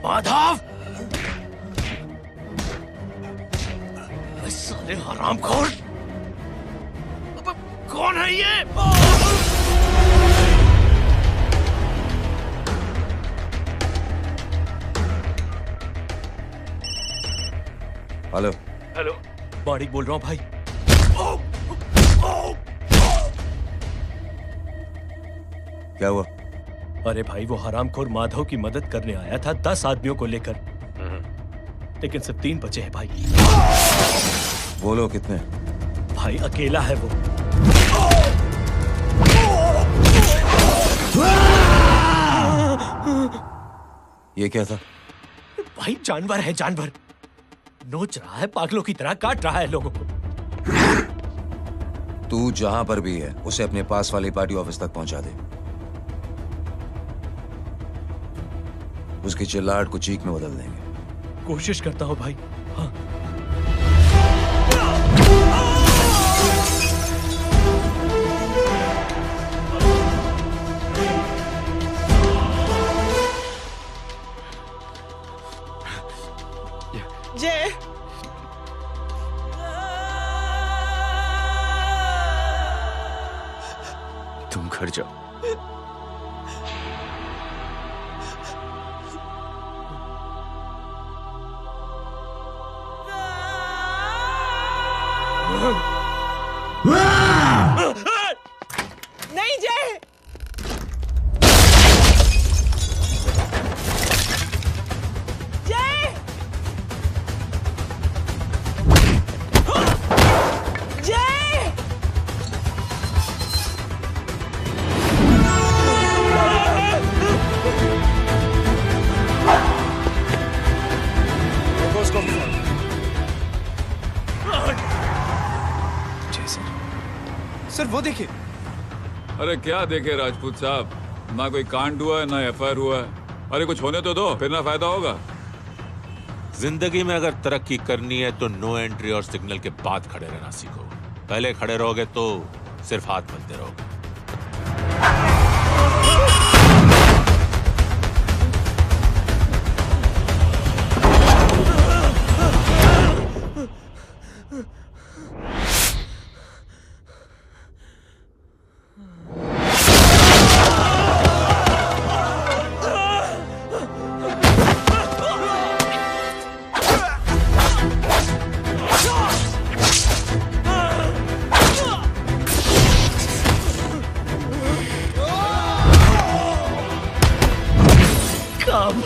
माधव, साले हरामखोर, कौन है ये? हेलो। हेलो, माणिक बोल रहा हूँ भाई। क्या हुआ? अरे भाई, वो हरामखोर माधव की मदद करने आया था 10 आदमियों को लेकर, लेकिन सिर्फ 3 बचे हैं भाई। बोलो कितने? भाई अकेला है वो। ये क्या था? भाई जानवर है, जानवर नोच रहा है, पागलों की तरह काट रहा है लोगों को। तू जहां पर भी है उसे अपने पास वाली पार्टी ऑफिस तक पहुंचा दे। उसकी चिल्लाहट को चीख में बदल देंगे। कोशिश करता हूं भाई। हाँ। जय, तुम घर जाओ। नहीं जय, जय, जय, सर वो देखिए। अरे क्या देखे राजपूत साहब, ना कोई कांड हुआ है ना एफआईआर हुआ है। अरे कुछ होने तो दो, फिर ना फायदा होगा। जिंदगी में अगर तरक्की करनी है तो नो एंट्री और सिग्नल के बाद खड़े रहना सीखो। पहले खड़े रहोगे तो सिर्फ हाथ मलते रहोगे।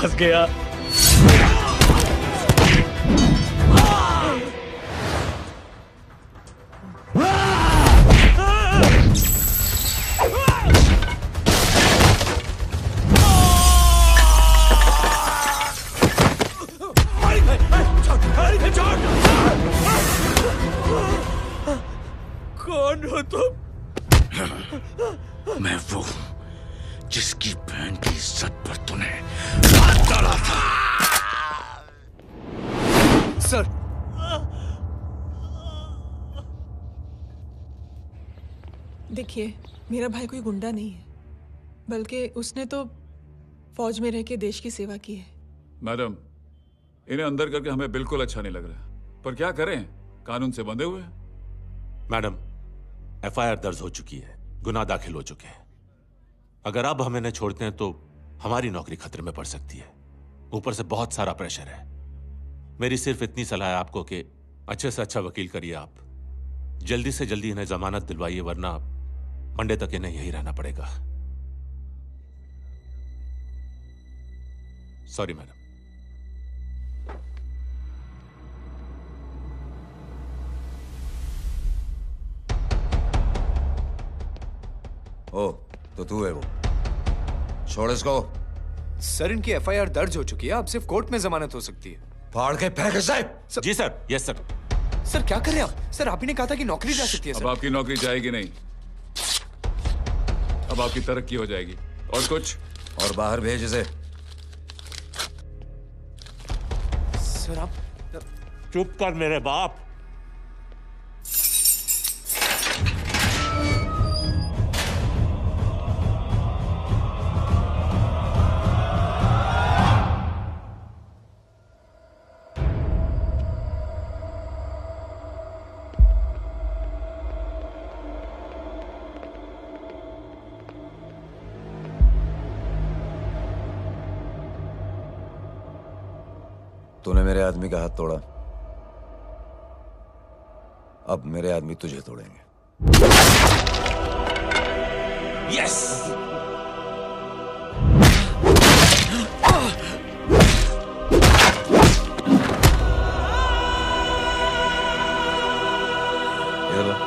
फंस गया। कौन हो तुम? मैं वो हूं जिसकी बहन की इज्जत पर तूने हाथ डाला था। सर, देखिए मेरा भाई कोई गुंडा नहीं है, बल्कि उसने तो फौज में रह के देश की सेवा की है। मैडम, इन्हें अंदर करके हमें बिल्कुल अच्छा नहीं लग रहा, पर क्या करें, कानून से बंधे हुए हैं। मैडम, एफआईआर दर्ज हो चुकी है, गुनाह दाखिल हो चुके हैं। अगर अब हम इन्हें छोड़ते हैं तो हमारी नौकरी खतरे में पड़ सकती है। ऊपर से बहुत सारा प्रेशर है। मेरी सिर्फ इतनी सलाह है आपको कि अच्छे से अच्छा वकील करिए आप। जल्दी से जल्दी इन्हें जमानत दिलवाइए, वरना मंडे तक इन्हें यही रहना पड़ेगा। Sorry madam. ओ, तो तू है वो। छोड़ इसको। सर, इनकी एफआईआर दर्ज हो चुकी है, अब सिर्फ कोर्ट में जमानत हो सकती है। फाड़ के फेंक साहब। जी सर। Yes sir. सर क्या कर रहे हैं आप? सर, आप ही ने कहा था कि नौकरी जा सकती है। अब आपकी नौकरी जाएगी नहीं, अब आपकी तरक्की हो जाएगी। और कुछ? और बाहर भेज इसे। सर आप चुप कर मेरे बाप। तूने मेरे आदमी का हाथ तोड़ा, अब मेरे आदमी तुझे तोड़ेंगे। यस। इधर ला।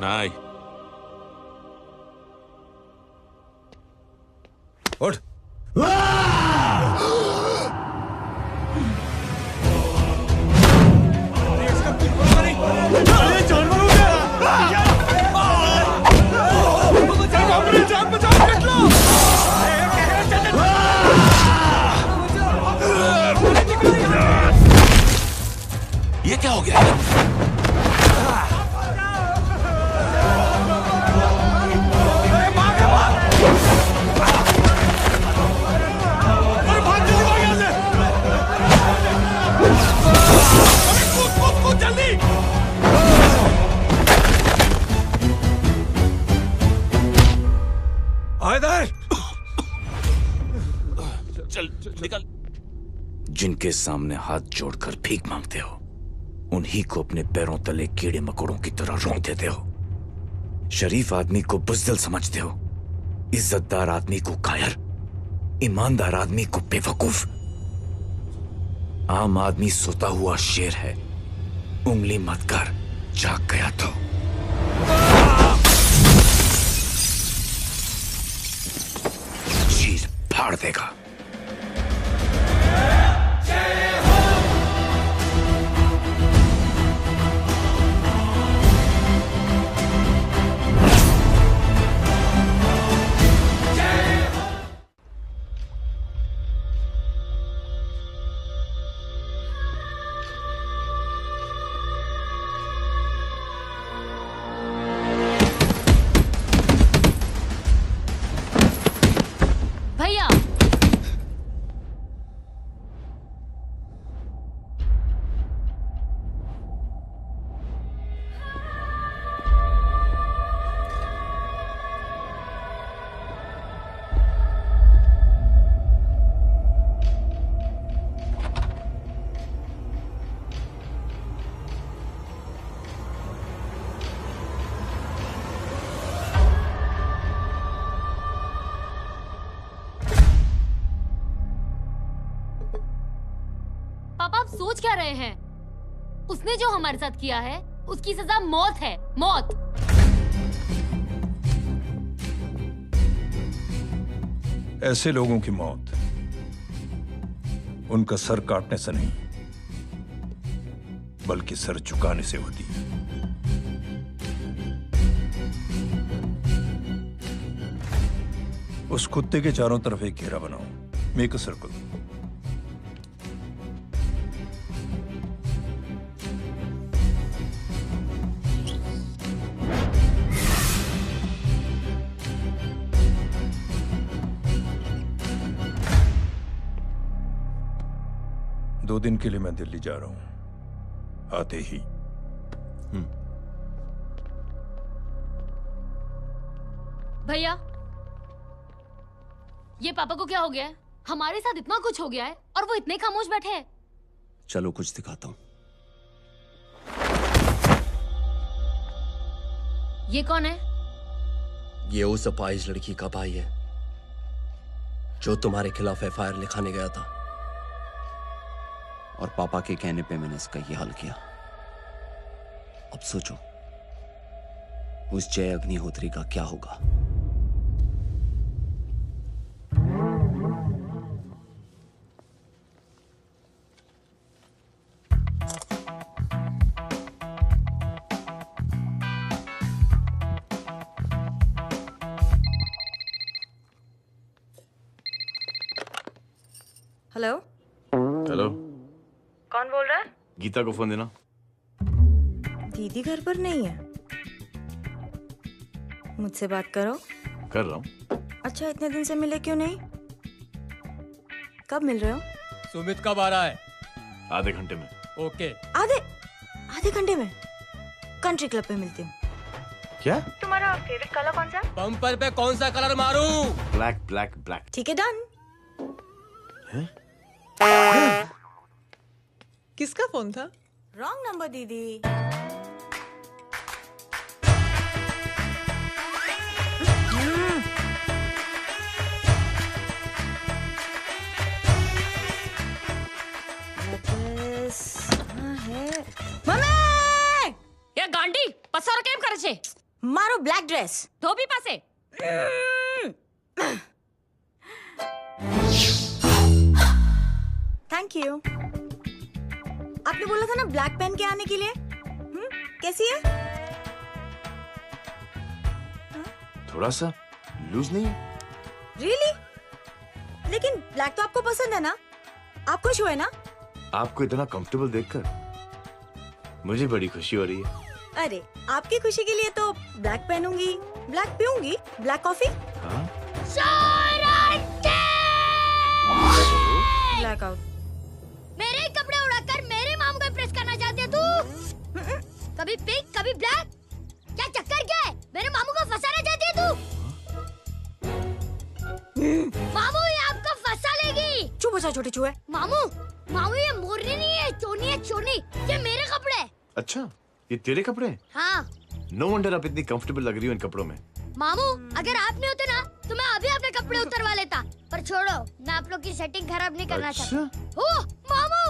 प्रणय, उठ। ये क्या हो गया? चल निकल। जिनके सामने हाथ जोड़कर भीख मांगते हो, उन्हीं को अपने पैरों तले कीड़े मकोड़ों की तरह रौंद देते हो। शरीफ आदमी को बुज़दिल समझते हो, इज्जतदार आदमी को कायर, ईमानदार आदमी को बेवकूफ। आम आदमी सोता हुआ शेर है, उंगली मत कर, जाग गया तो। चीर फाड़ देगा। पापा, आप सोच क्या रहे हैं? उसने जो हमारे साथ किया है, उसकी सजा मौत है, मौत। ऐसे लोगों की मौत उनका सर काटने से नहीं, बल्कि सर झुकाने से होती है। उस कुत्ते के चारों तरफ एक घेरा बनाओ, मेक अ सर्कल। दो दिन के लिए मैं दिल्ली जा रहा हूं, आते ही। भैया, ये पापा को क्या हो गया है? हमारे साथ इतना कुछ हो गया है और वो इतने खामोश बैठे हैं। चलो कुछ दिखाता हूं। ये कौन है? ये उस अपाहिज लड़की का भाई है जो तुम्हारे खिलाफ एफआईआर लिखाने गया था, और पापा के कहने पे मैंने इसका ये हाल किया। अब सोचो उस जय अग्निहोत्री का क्या होगा। हेलो हेलो, कौन बोल रहा है? गीता को फोन देना। दीदी घर पर नहीं है। मुझसे बात करो। कर रहा हूँ। अच्छा, इतने दिन से मिले क्यों नहीं? कब मिल रहे हो? सुमित कब आ रहा है? आधे घंटे में। ओके। आधे घंटे में कंट्री क्लब पे मिलती हूँ। क्या? तुम्हारा फेवरेट कलर कौन सा? बम्पर पे कौन सा कलर मारूं? Black black black. ठीक है, डन। किसका फोन था? रॉन्ग नंबर दीदी। ये गांडी पसार केम करे छे? તમારો બ્લેક ડ્રેસ ધોબી પાસે. Thank you. आपने बोला था ना ब्लैक पेन के आने के लिए. कैसी है? थोड़ा सा लूज नहीं है? रियली? लेकिन ब्लैक तो आपको पसंद है ना? आप खुश हुए ना? आपको इतना कंफर्टेबल देखकर मुझे बड़ी खुशी हो रही है. अरे आपकी खुशी के लिए तो ब्लैक पहनूंगी, ब्लैक पीऊंगी, ब्लैक कॉफी. Blackout. मेरे ही कपड़े उड़ाकर मेरे मामू को इम्प्रेस करना चाहती है तू? कभी पिंक कभी ब्लैक, क्या चक्कर क्या है? मेरे मामू को फंसाना चाहती है तू? मामू ये आपको फंसा लेगी. चुप हो जा छोटे चूहे. मामू मामू ये मोरनी नहीं है, चोनी है चोनी. ये मेरे कपड़े हैं. अच्छा ये तेरे कपड़े हैं? हाँ. नो वंडर आप इतनी कंफर्टेबल लग रही हो इन कपड़ों में. मामू अगर आप नहीं होते ना तो मैं अभी अपने कपड़े उतरवा लेता. पर छोड़ो, मैं आप लोग की सेटिंग खराब नहीं करना चाहता. ओह मामू,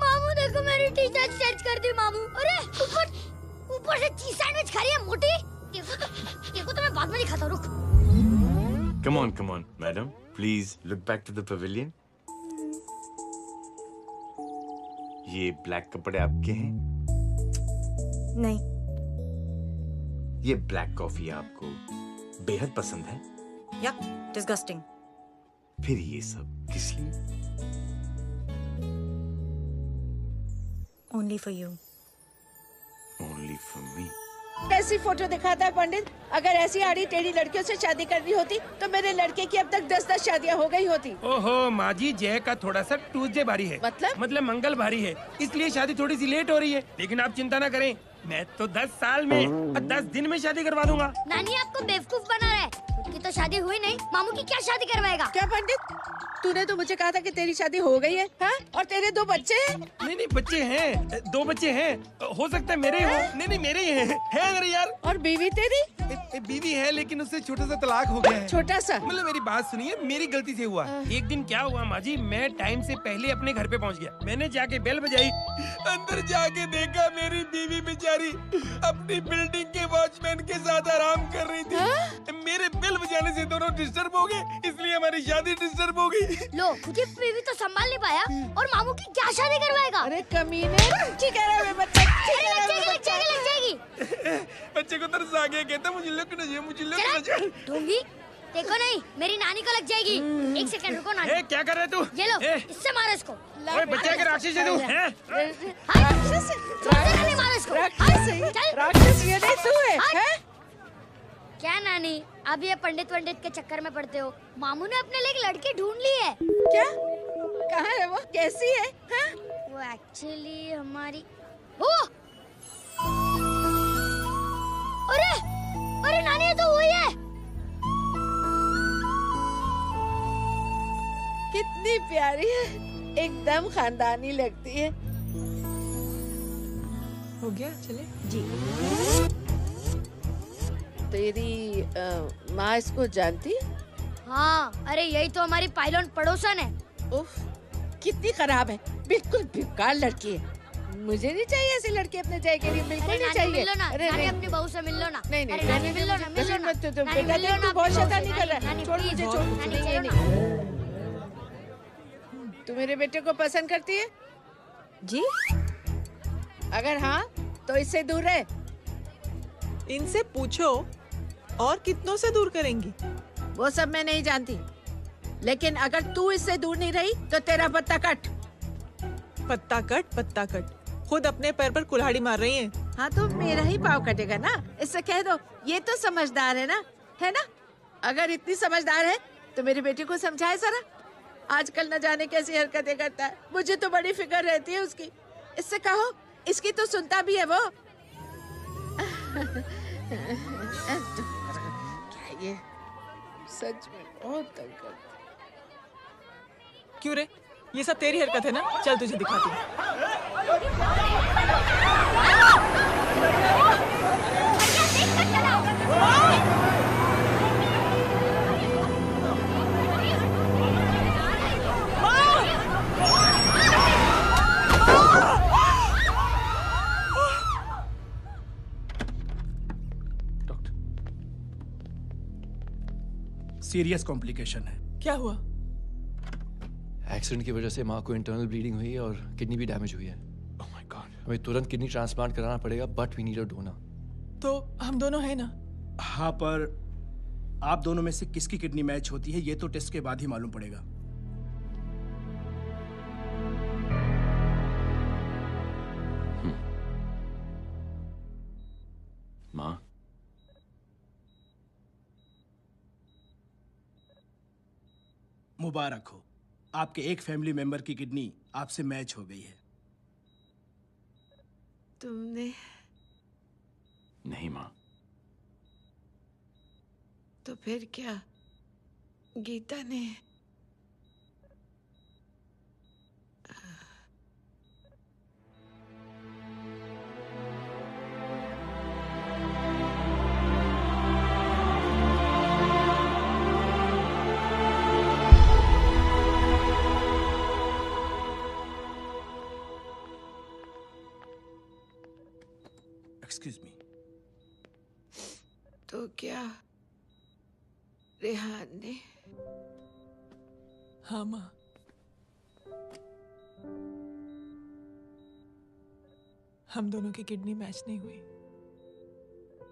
मामू देखो मेरी टी शर्ट चेंज कर दी मामू. अरे ऊपर से चीज सैंडविच खा रही है मोटी. देखो तो मैं बाद में दिखाता हूँ. रुक. Come on, madam. Please look back to the pavilion. ये ब्लैक कपड़े आपके हैं? नहीं. ये ब्लैक कॉफी आपको बेहद पसंद है? या डिस्गस्टिंग. फिर ये सब किस लिए? Only for you. Only for me. ऐसी फोटो दिखाता है पंडित. अगर ऐसी आड़ी टेढ़ी लड़कियों से शादी करनी होती तो मेरे लड़के की अब तक 10-10 शादियाँ हो गई होती. ओहो माँ जी, जय का थोड़ा सा ट्यूसडे भारी है. मतलब मंगल भारी है, इसलिए शादी थोड़ी सी लेट हो रही है. लेकिन आप चिंता ना करें, मैं तो 10 साल में 10 दिन में शादी करवा दूंगा. नानी आपको बेवकूफ बना रहा है. उसकी तो शादी हुई नहीं, मामू की क्या शादी करवाएगा? क्या पंडित, तूने तो मुझे कहा था कि तेरी शादी हो गई है. हाँ? और तेरे 2 बच्चे हैं. नहीं बच्चे हैं, 2 बच्चे हैं. हो सकता है मेरे हो. नहीं मेरे ही हैं. है मेरे यार. और बीवी तेरी? बीवी है लेकिन उससे छोटा सा तलाक हो गया है. छोटा सा? मतलब मेरी बात सुनिए, मेरी गलती से हुआ. एक दिन क्या हुआ माँ जी, मैं टाइम से पहले अपने घर पे पहुँच गया. मैंने जाके बेल बजाई, अंदर जाके देखा मेरी बीवी बेचारी अपनी बिल्डिंग के वॉचमैन के साथ आराम कर रही थी. मेरे बेल बजाने से दोनों डिस्टर्ब हो गए, इसलिए हमारी शादी डिस्टर्ब हो गई. लो, तुझे बीवी तो संभाल नहीं पाया और मामू की क्या शादी करवाएगा? अरे कमीने, ठीक है रे बच्चा, ठीक है रे बच्चा. लग जाएगी. बच्चे को तरस आ गया, कहता मुझे लग ना जाए, मुझे लग ना जाए. ढूंढी देखो नहीं, मेरी नानी को लग जाएगी. 1 सेकंड रुको नानी. क्या कर रहे तू? ये लो, इससे मारो इसको. बच्चे के राक्षस है तू. मारो इसको. राक्षस ये नहीं तू है. क्या नानी, अब ये पंडित के चक्कर में पड़ते हो? मामू ने अपने लिए एक लड़की ढूंढ ली है. क्या? कहाँ है वो? कैसी है? हाँ? वो एक्चुअली हमारी. अरे नानी, ये तो वही है. कितनी प्यारी है, एकदम खानदानी लगती है. हो गया, चले जी. तेरी माँ इसको जानती? हाँ, अरे यही तो हमारी पायलट पड़ोसन है. उफ, कितनी खराब है, बिल्कुल बेकार लड़की है. मुझे नहीं चाहिए ऐसी लड़की अपने जय के लिए, बिल्कुल नहीं चाहिए. मिलो ना, नानी अपनी बहू से मिल लो ना. नहीं नानी मिलो ना. बेटा देख, तू बहुत शैतानी कर रहा है. छोड़ मुझे, छोड़. नहीं. तू मेरे बेटे को पसंद करती है? जी. अगर हाँ तो इससे दूर रहे. इनसे पूछो और कितनों से दूर करेंगी? वो सब मैं नहीं जानती, लेकिन अगर तू इससे दूर नहीं रही तो तेरा पत्ता कट. पत्ता कट. खुद अपने पैर पर कुल्हाड़ी मार रही हैं. हाँ तो मेरा ही पाँव कटेगा ना. इससे कह दो ये तो समझदार है ना. अगर इतनी समझदार है तो मेरे बेटे को समझाए जरा. आजकल न जाने कैसी हरकतें करता है. मुझे तो बड़ी फिक्र रहती है उसकी. इससे कहो, इसकी तो सुनता भी है वो. क्या ये सच में बहुत तंग करता. क्यों रे, ये सब तेरी हरकत है ना? चल तुझे दिखाती हूँ. सीरियस कॉम्प्लिकेशन है। क्या हुआ? एक्सीडेंट की वजह से माँ को इंटरनल ब्लीडिंग हुई है और किडनी भी डैमेज हुई है। Oh my God. हमें तुरंत किडनी ट्रांसप्लांट कराना पड़ेगा, but we need a donor. तो हम दोनों हैं ना? हाँ, पर आप दोनों में से किसकी किडनी मैच होती है ये तो टेस्ट के बाद ही मालूम पड़ेगा। माँ, मुबारक हो, आपके एक फैमिली मेंबर की किडनी आपसे मैच हो गई है। तुमने? नहीं माँ। तो फिर क्या? गीता ने? Excuse me. तो क्या रेहान ने? हाँ माँ। हम दोनों की किडनी मैच नहीं हुई,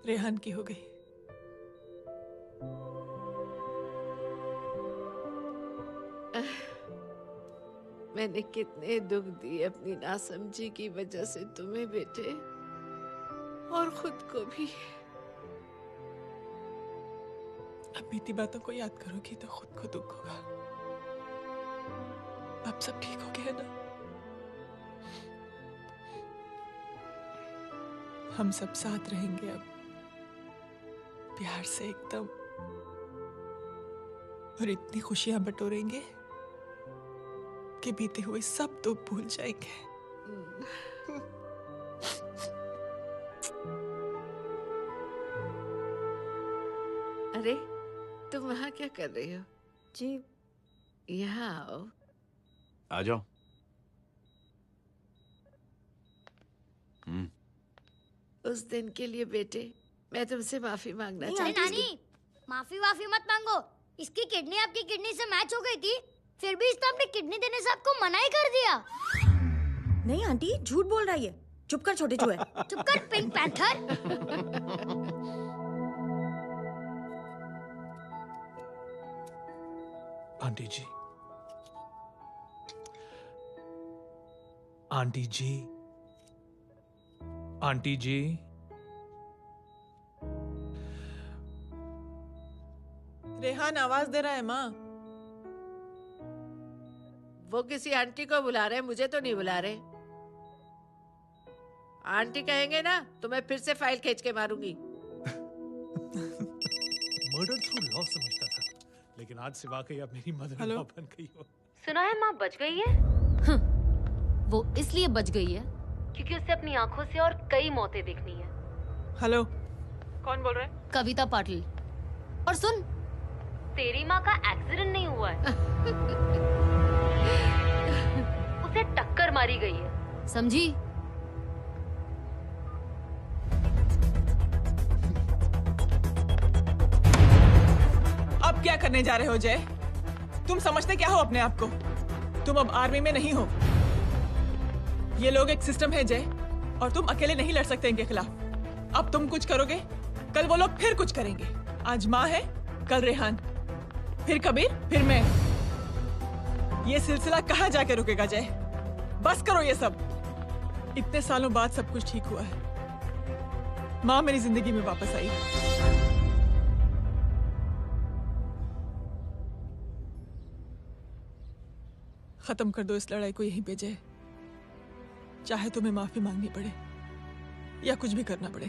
रेहान की हो गई। मैंने कितने दुख दिए अपनी नासमझी की वजह से तुम्हें बेटे, और खुद को भी। अब बीती बातों को याद करोगी तो खुद को दुख होगा। अब सब ठीक हो गया ना? हम सब साथ रहेंगे अब, प्यार से एकदम, और इतनी खुशियां बटोरेंगे कि बीते हुए सब दुख भूल जाएंगे। अरे तुम वहाँ क्या कर रही हो? जी यहाँ आओ। आ जाओ। उस दिन के लिए बेटे मैं तुमसे माफी मांगना चाहती हूँ। नानी, माफी वाफी मत मांगो। इसकी किडनी आपकी किडनी से मैच हो गई थी, फिर भी इसने अपनी किडनी देने से आपको मना ही कर दिया। नहीं आंटी, झूठ बोल रही है। चुप कर छोटे चूहे। चुप कर पिंक पैंथर। आंटी जी, आंटी जी, आंटी जी, रेहान आवाज दे रहा है माँ। वो किसी आंटी को बुला रहे हैं, मुझे तो नहीं बुला रहे। आंटी कहेंगे ना तो मैं फिर से फाइल खींच के मारूंगी। मर्डर थ्रू लॉ समझता था, लेकिन आज से वाकई अब मेरी मदर इन लॉ बन गई हो। सुना है माँ बच गई है। वो इसलिए बच गई है क्योंकि उसे अपनी आंखों से और कई मौतें देखनी है। हेलो, कौन बोल रहा है? कविता पाटिल। और सुन, तेरी माँ का एक्सीडेंट नहीं हुआ है, उसे टक्कर मारी गई है, समझी? अब क्या करने जा रहे हो जय? तुम समझते क्या हो अपने आप को? तुम अब आर्मी में नहीं हो। ये लोग एक सिस्टम है जय, और तुम अकेले नहीं लड़ सकते इनके खिलाफ। अब तुम कुछ करोगे, कल वो लोग फिर कुछ करेंगे। आज माँ है, कल रेहान, फिर कबीर, फिर मैं। ये सिलसिला कहाँ जाके रुकेगा जय? बस करो ये सब। इतने सालों बाद सब कुछ ठीक हुआ है। माँ मेरी जिंदगी में वापस आई। खत्म कर दो इस लड़ाई को यहीं पे जय। चाहे तुम्हें माफी मांगनी पड़े या कुछ भी करना पड़े,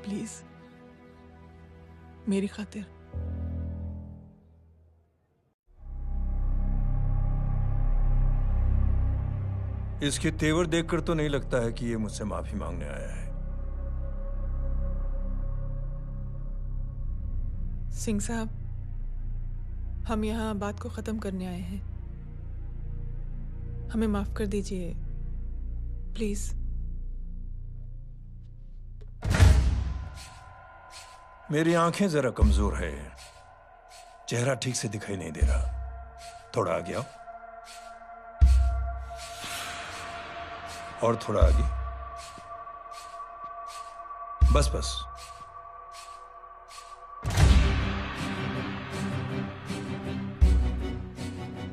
प्लीज मेरी खातिर। इसके तेवर देखकर तो नहीं लगता है कि ये मुझसे माफी मांगने आया है। सिंह साहब, हम यहाँ बात को खत्म करने आए हैं। हमें माफ कर दीजिए प्लीज। मेरी आंखें जरा कमजोर है, चेहरा ठीक से दिखाई नहीं दे रहा। थोड़ा आगे आओ, और थोड़ा आगे। बस बस।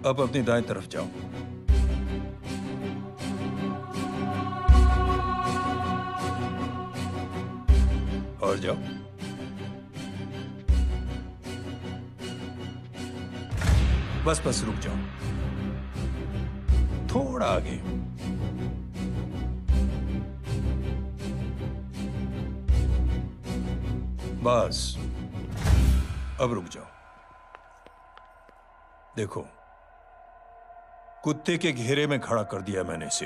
अब अपनी दाएं तरफ जाओ। और जाओ। बस बस, रुक जाओ, थोड़ा आगे। बस, अब रुक जाओ। देखो, कुत्ते के घेरे में खड़ा कर दिया मैंने इसे।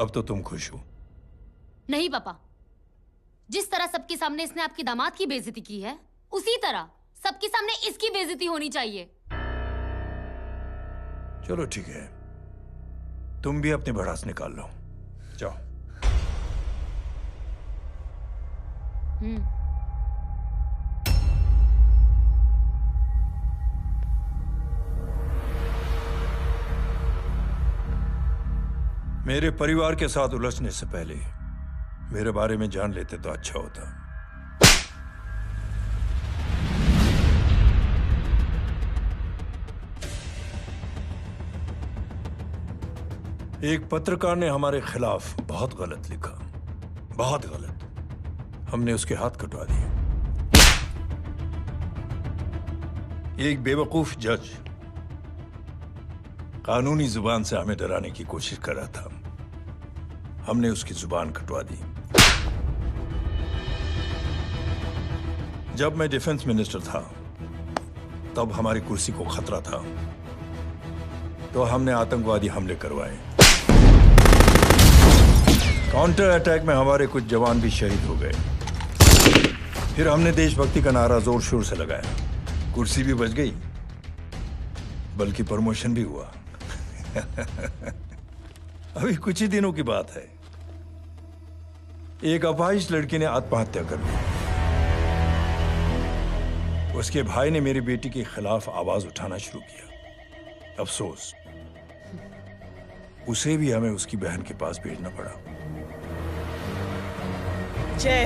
अब तो तुम खुश हो? नहीं पापा, जिस तरह सबके सामने इसने आपकी दामाद की बेइज्जती की है, उसी तरह सबके सामने इसकी बेइज्जती होनी चाहिए। चलो ठीक है, तुम भी अपनी भड़ास निकाल लो, जाओ। मेरे परिवार के साथ उलझने से पहले मेरे बारे में जान लेते तो अच्छा होता। एक पत्रकार ने हमारे खिलाफ बहुत गलत लिखा, बहुत गलत। हमने उसके हाथ कटवा दिए। एक बेवकूफ जज कानूनी जुबान से हमें डराने की कोशिश कर रहा था। हमने उसकी जुबान कटवा दी। जब मैं डिफेंस मिनिस्टर था, तब हमारी कुर्सी को खतरा था, तो हमने आतंकवादी हमले करवाए। काउंटर अटैक में हमारे कुछ जवान भी शहीद हो गए। फिर हमने देशभक्ति का नारा जोर शोर से लगाया। कुर्सी भी बच गई, बल्कि प्रमोशन भी हुआ। अभी कुछ ही दिनों की बात है, एक अपाहिज लड़की ने आत्महत्या कर ली। उसके भाई ने मेरी बेटी के खिलाफ आवाज उठाना शुरू किया। अफसोस, उसे भी हमें उसकी बहन के पास भेजना पड़ा। जय,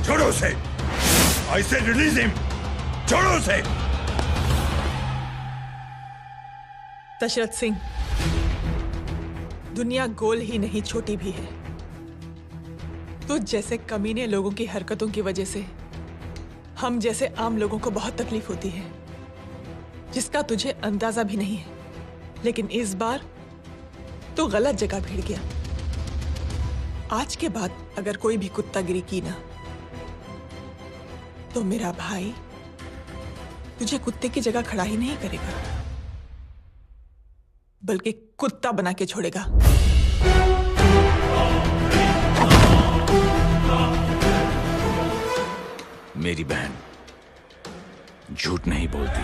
छोड़ो उसे! I said release him! छोड़ो उसे! दशरथ सिंह, दुनिया गोल ही नहीं छोटी भी है। तुझ जैसे कमीने लोगों की हरकतों की वजह से हम जैसे आम लोगों को बहुत तकलीफ होती है, जिसका तुझे अंदाजा भी नहीं है। लेकिन इस बार तू गलत जगह भिड़ गया। आज के बाद अगर कोई भी कुत्तागिरी की ना, तो मेरा भाई तुझे कुत्ते की जगह खड़ा ही नहीं करेगा, बल्कि कुत्ता बना के छोड़ेगा। मेरी बहन झूठ नहीं बोलती।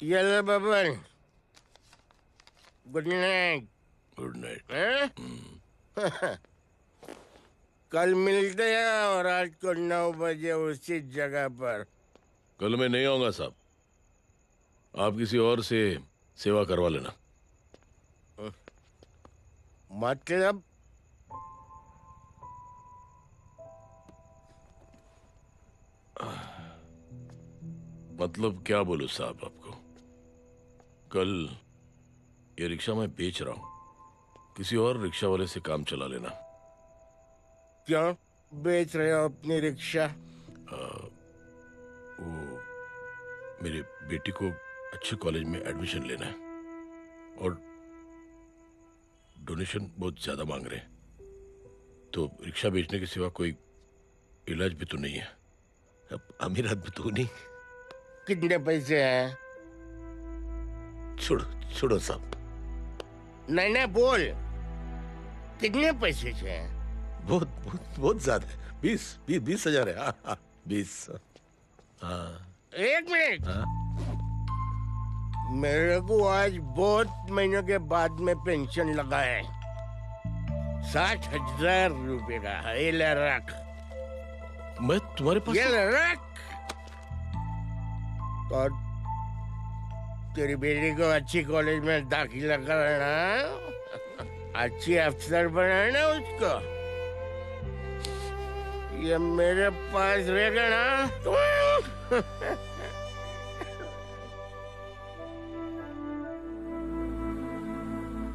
Yellow Baban, good night. Good night. कल मिलते हैं और रात को 9 बजे उसी जगह पर। कल मैं नहीं आऊंगा साहब, आप किसी और से सेवा करवा लेना। मतलब? मतलब क्या बोलूं साहब आपको? अंकल, ये रिक्शा मैं बेच रहा हूँ, किसी और रिक्शा वाले से काम चला लेना। क्यों बेच रहे हो अपनी रिक्शा? वो मेरे बेटी को अच्छे कॉलेज में एडमिशन लेना है और डोनेशन बहुत ज्यादा मांग रहे हैं, तो रिक्शा बेचने के सिवा कोई इलाज भी तो नहीं है। अब अमीर आदमी तो नहीं। कितने पैसे हैं? छोड़ो छोड़ो साहब। नहीं बोल, कितने पैसे हैं? बहुत बहुत बहुत ज्यादा है। 20,000 है। हाँ 20। हाँ 1 मिनट। मेरे को आज बहुत महीनों के बाद में पेंशन लगा है, 60,000 रुपए का। ये ले रख। मैं तुम्हारे पास? ये ले रख। और तेरी बेटी को अच्छी कॉलेज में दाखिला कराना, अच्छी अफसर बनाना उसको। ये मेरे पास रहेगा ना।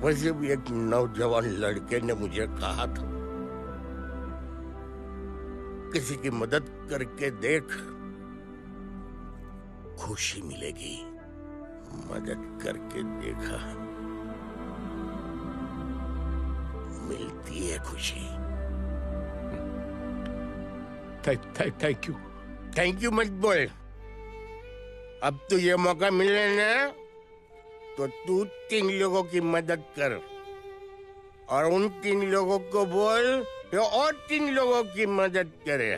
वैसे भी एक नौजवान लड़के ने मुझे कहा था, किसी की मदद करके देख, खुशी मिलेगी। मदद करके देखा, मिलती है खुशी। Thank you. थैंक यू मत बोल। अब तो ये मौका मिले ना, तो तू 3 लोगों की मदद कर और उन 3 लोगों को बोल तो और 3 लोगों की मदद करे।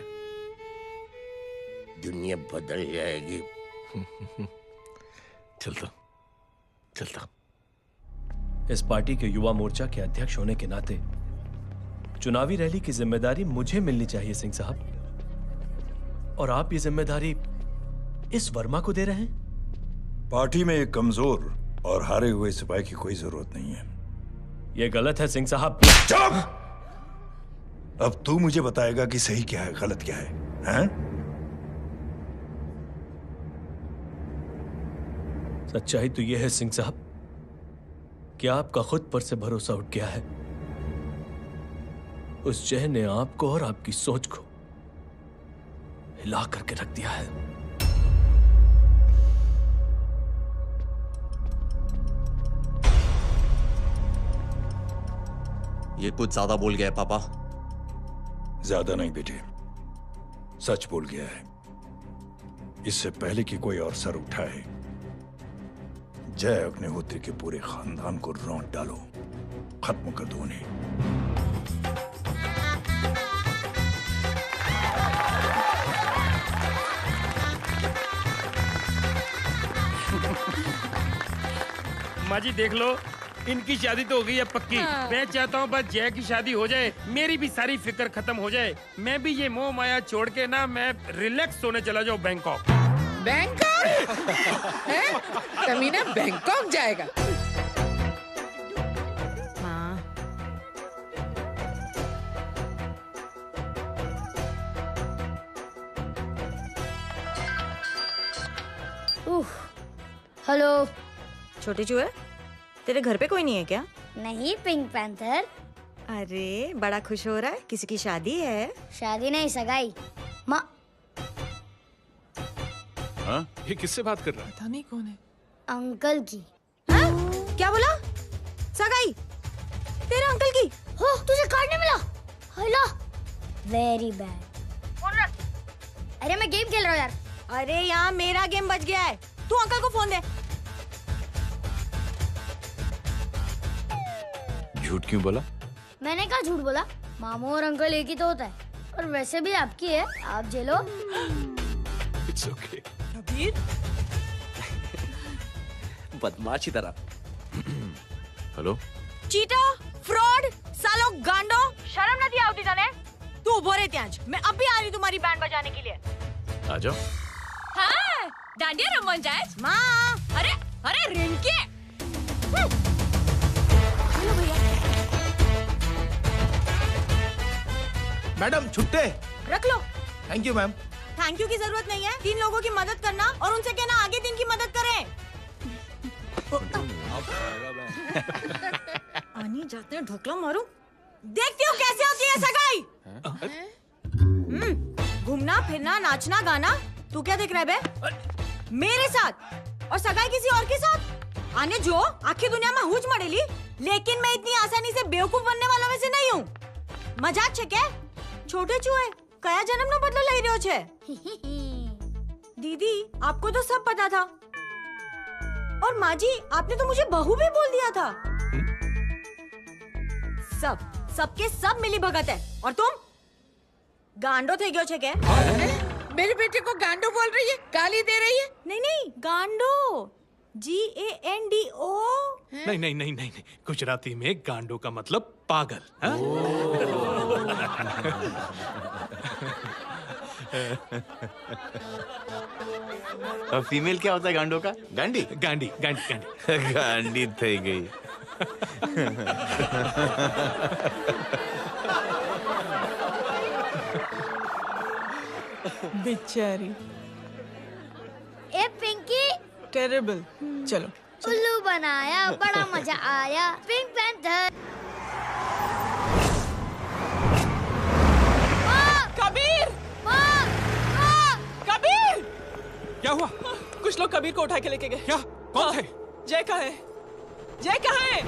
दुनिया बदल जाएगी। चलता। इस पार्टी के युवा मोर्चा के अध्यक्ष होने के नाते चुनावी रैली की जिम्मेदारी मुझे मिलनी चाहिए सिंह साहब, और आप ये जिम्मेदारी इस वर्मा को दे रहे हैं। पार्टी में एक कमजोर और हारे हुए सिपाही की कोई जरूरत नहीं है। यह गलत है सिंह साहब। चुप! अब तू मुझे बताएगा कि सही क्या है, गलत क्या है, हैं? सच्चाई तो यह है सिंह साहब कि आपका खुद पर से भरोसा उठ गया है। उस जय ने आपको और आपकी सोच को हिला करके रख दिया है। ये कुछ ज्यादा बोल गया है पापा। ज्यादा नहीं बेटे, सच बोल गया है। इससे पहले कि कोई और सर उठाए, जय अग्निहोत्री के पूरे खानदान को रौंद डालो, खत्म कर दो उन्हें। माँ जी देख लो, इनकी शादी तो हो गई है पक्की। हाँ। मैं चाहता हूँ बस जय की शादी हो जाए, मेरी भी सारी फिक्र खत्म हो जाए। मैं भी ये मोह माया छोड़ के ना, मैं रिलैक्स होने चला जाऊँ बैंकॉक। बैंकॉक? कमीना बैंकॉक जाएगा? हाँ। हेलो। छोटे चूहे, तेरे घर पे कोई नहीं है क्या? नहीं, पिंक पैंथर। अरे बड़ा खुश हो रहा है, किसी की शादी है? शादी नहीं, सगाई। माँ। हाँ? ये किससे बात कर रहा है? पता नहीं कौन है। अंकल की। हाँ? क्या बोला? सगाई? तेरे अंकल की? हो, तुझे कार्ड नहीं मिला? हेलो। Very bad. फोन रख। अरे मैं गेम खेल रहा हूँ यार। अरे यहाँ मेरा गेम बच गया है, तू अंकल को फोन दे। झूठ क्यों बोला? मैंने कहा झूठ बोला? मामू और अंकल एक ही तो होता है, और वैसे भी आपकी है, आप झेलो। It's okay. कबीर? बदमाशी तरह। हेलो? चीटा, फ्रॉड, सालो गांडो, शर्म नहीं आती तने? तू उभो रे त्याज, मैं अब भी आ रही तुम्हारी बैंड बजाने के लिए। आ जाओ। हाँ, डांडिया रमन जाए। माँ, अरे रिंकी। हेलो भैया। मैडम छुट्टे। रख लो। Thank you ma'am. Thank you की जरूरत नहीं है, 3 लोगों की मदद करना और उनसे कहना आगे दिन की मदद करें। आनी जाते हैं ढोकला मारूं। देखती हूँ कैसे होती है सगाई। घूमना फिरना नाचना गाना, तू क्या देख रहा है बे? मेरे साथ और सगाई किसी और के साथ। आने जो आखी दुनिया में हुज मड़ेली, लेकिन मैं इतनी आसानी से बेवकूफ बनने वालों में से नहीं हूँ। मजाक छे क्या? छोटे चूहे कया जन्म नो बदलो लई रह्यो छे। दीदी आपको तो सब पता था, और माँ जी आपने तो मुझे बहू भी बोल दिया था। सबके सब मिली भगत है, और तुम गांडो थे गयो छे क्या? मेरे बेटे को गांडो बोल रही है, गाली दे रही है? नहीं गांडो, GANDO। नहीं, गुजराती में गांडो का मतलब पागल। हाँ? और फीमेल क्या होता है गांडो का? गांडी गांडी थई गई। बेचारी। ए पिंकी। टेरेबल। चलो। उल्लू बनाया, बड़ा मजा आया। Pink panther. कबीर! कबीर! क्या हुआ? कुछ लोग कबीर को उठा के लेके गए। क्या? कौन थे? जय कहाँ है? जय कहाँ है?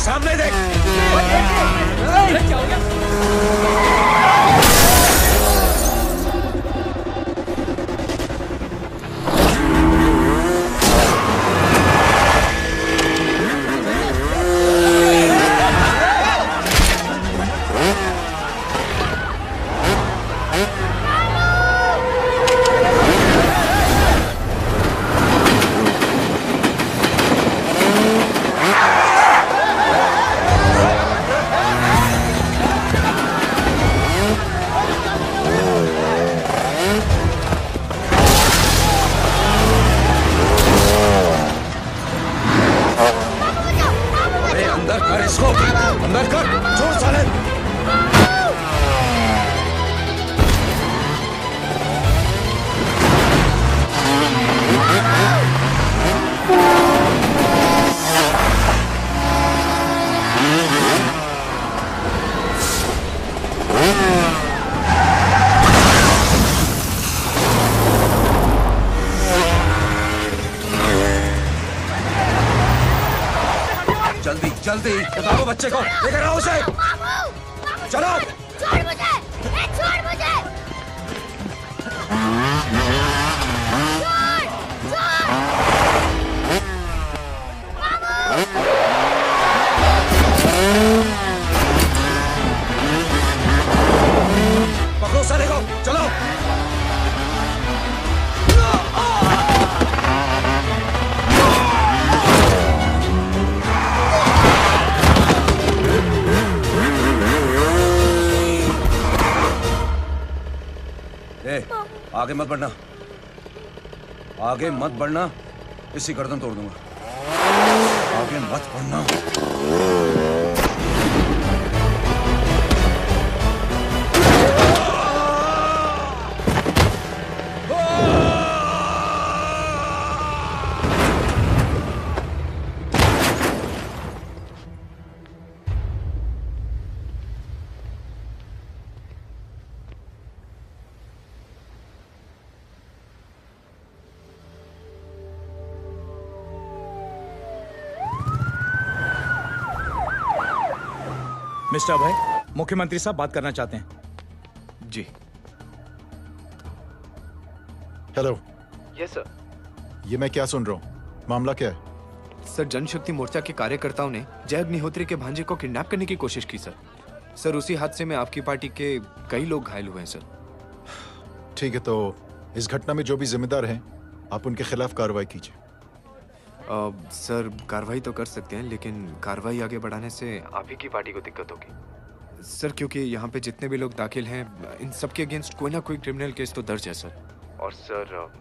सामने देख। क्या हो गया? अंदर कर, छोड़ साले। जल्दी जल्दी बताओ बच्चे को, लेकर आओ उसे। चलो। छोड़ मुझे, छोड़ मुझे। पकड़ो साले को, चलो। आगे मत बढ़ना, आगे मत बढ़ना, इसी गर्दन तोड़ दूंगा। आगे मत बढ़ना। मिस्टर अभय, मुख्यमंत्री साहब बात करना चाहते हैं। जी। हेलो। Yes sir. ये मैं क्या सुन रहा हूँ? मामला क्या है? सर, जनशक्ति मोर्चा के कार्यकर्ताओं ने जय अग्निहोत्री के भांजे को किडनैप करने की कोशिश की सर। सर, उसी हादसे में आपकी पार्टी के कई लोग घायल हुए हैं सर। ठीक है, तो इस घटना में जो भी जिम्मेदार हैं, आप उनके खिलाफ कार्रवाई कीजिए। सर, कार्रवाई तो कर सकते हैं, लेकिन कार्रवाई आगे बढ़ाने से आप ही की पार्टी को दिक्कत होगी सर, क्योंकि यहाँ पे जितने भी लोग दाखिल हैं, इन सब के अगेंस्ट कोई ना कोई क्रिमिनल केस तो दर्ज है सर। और सर,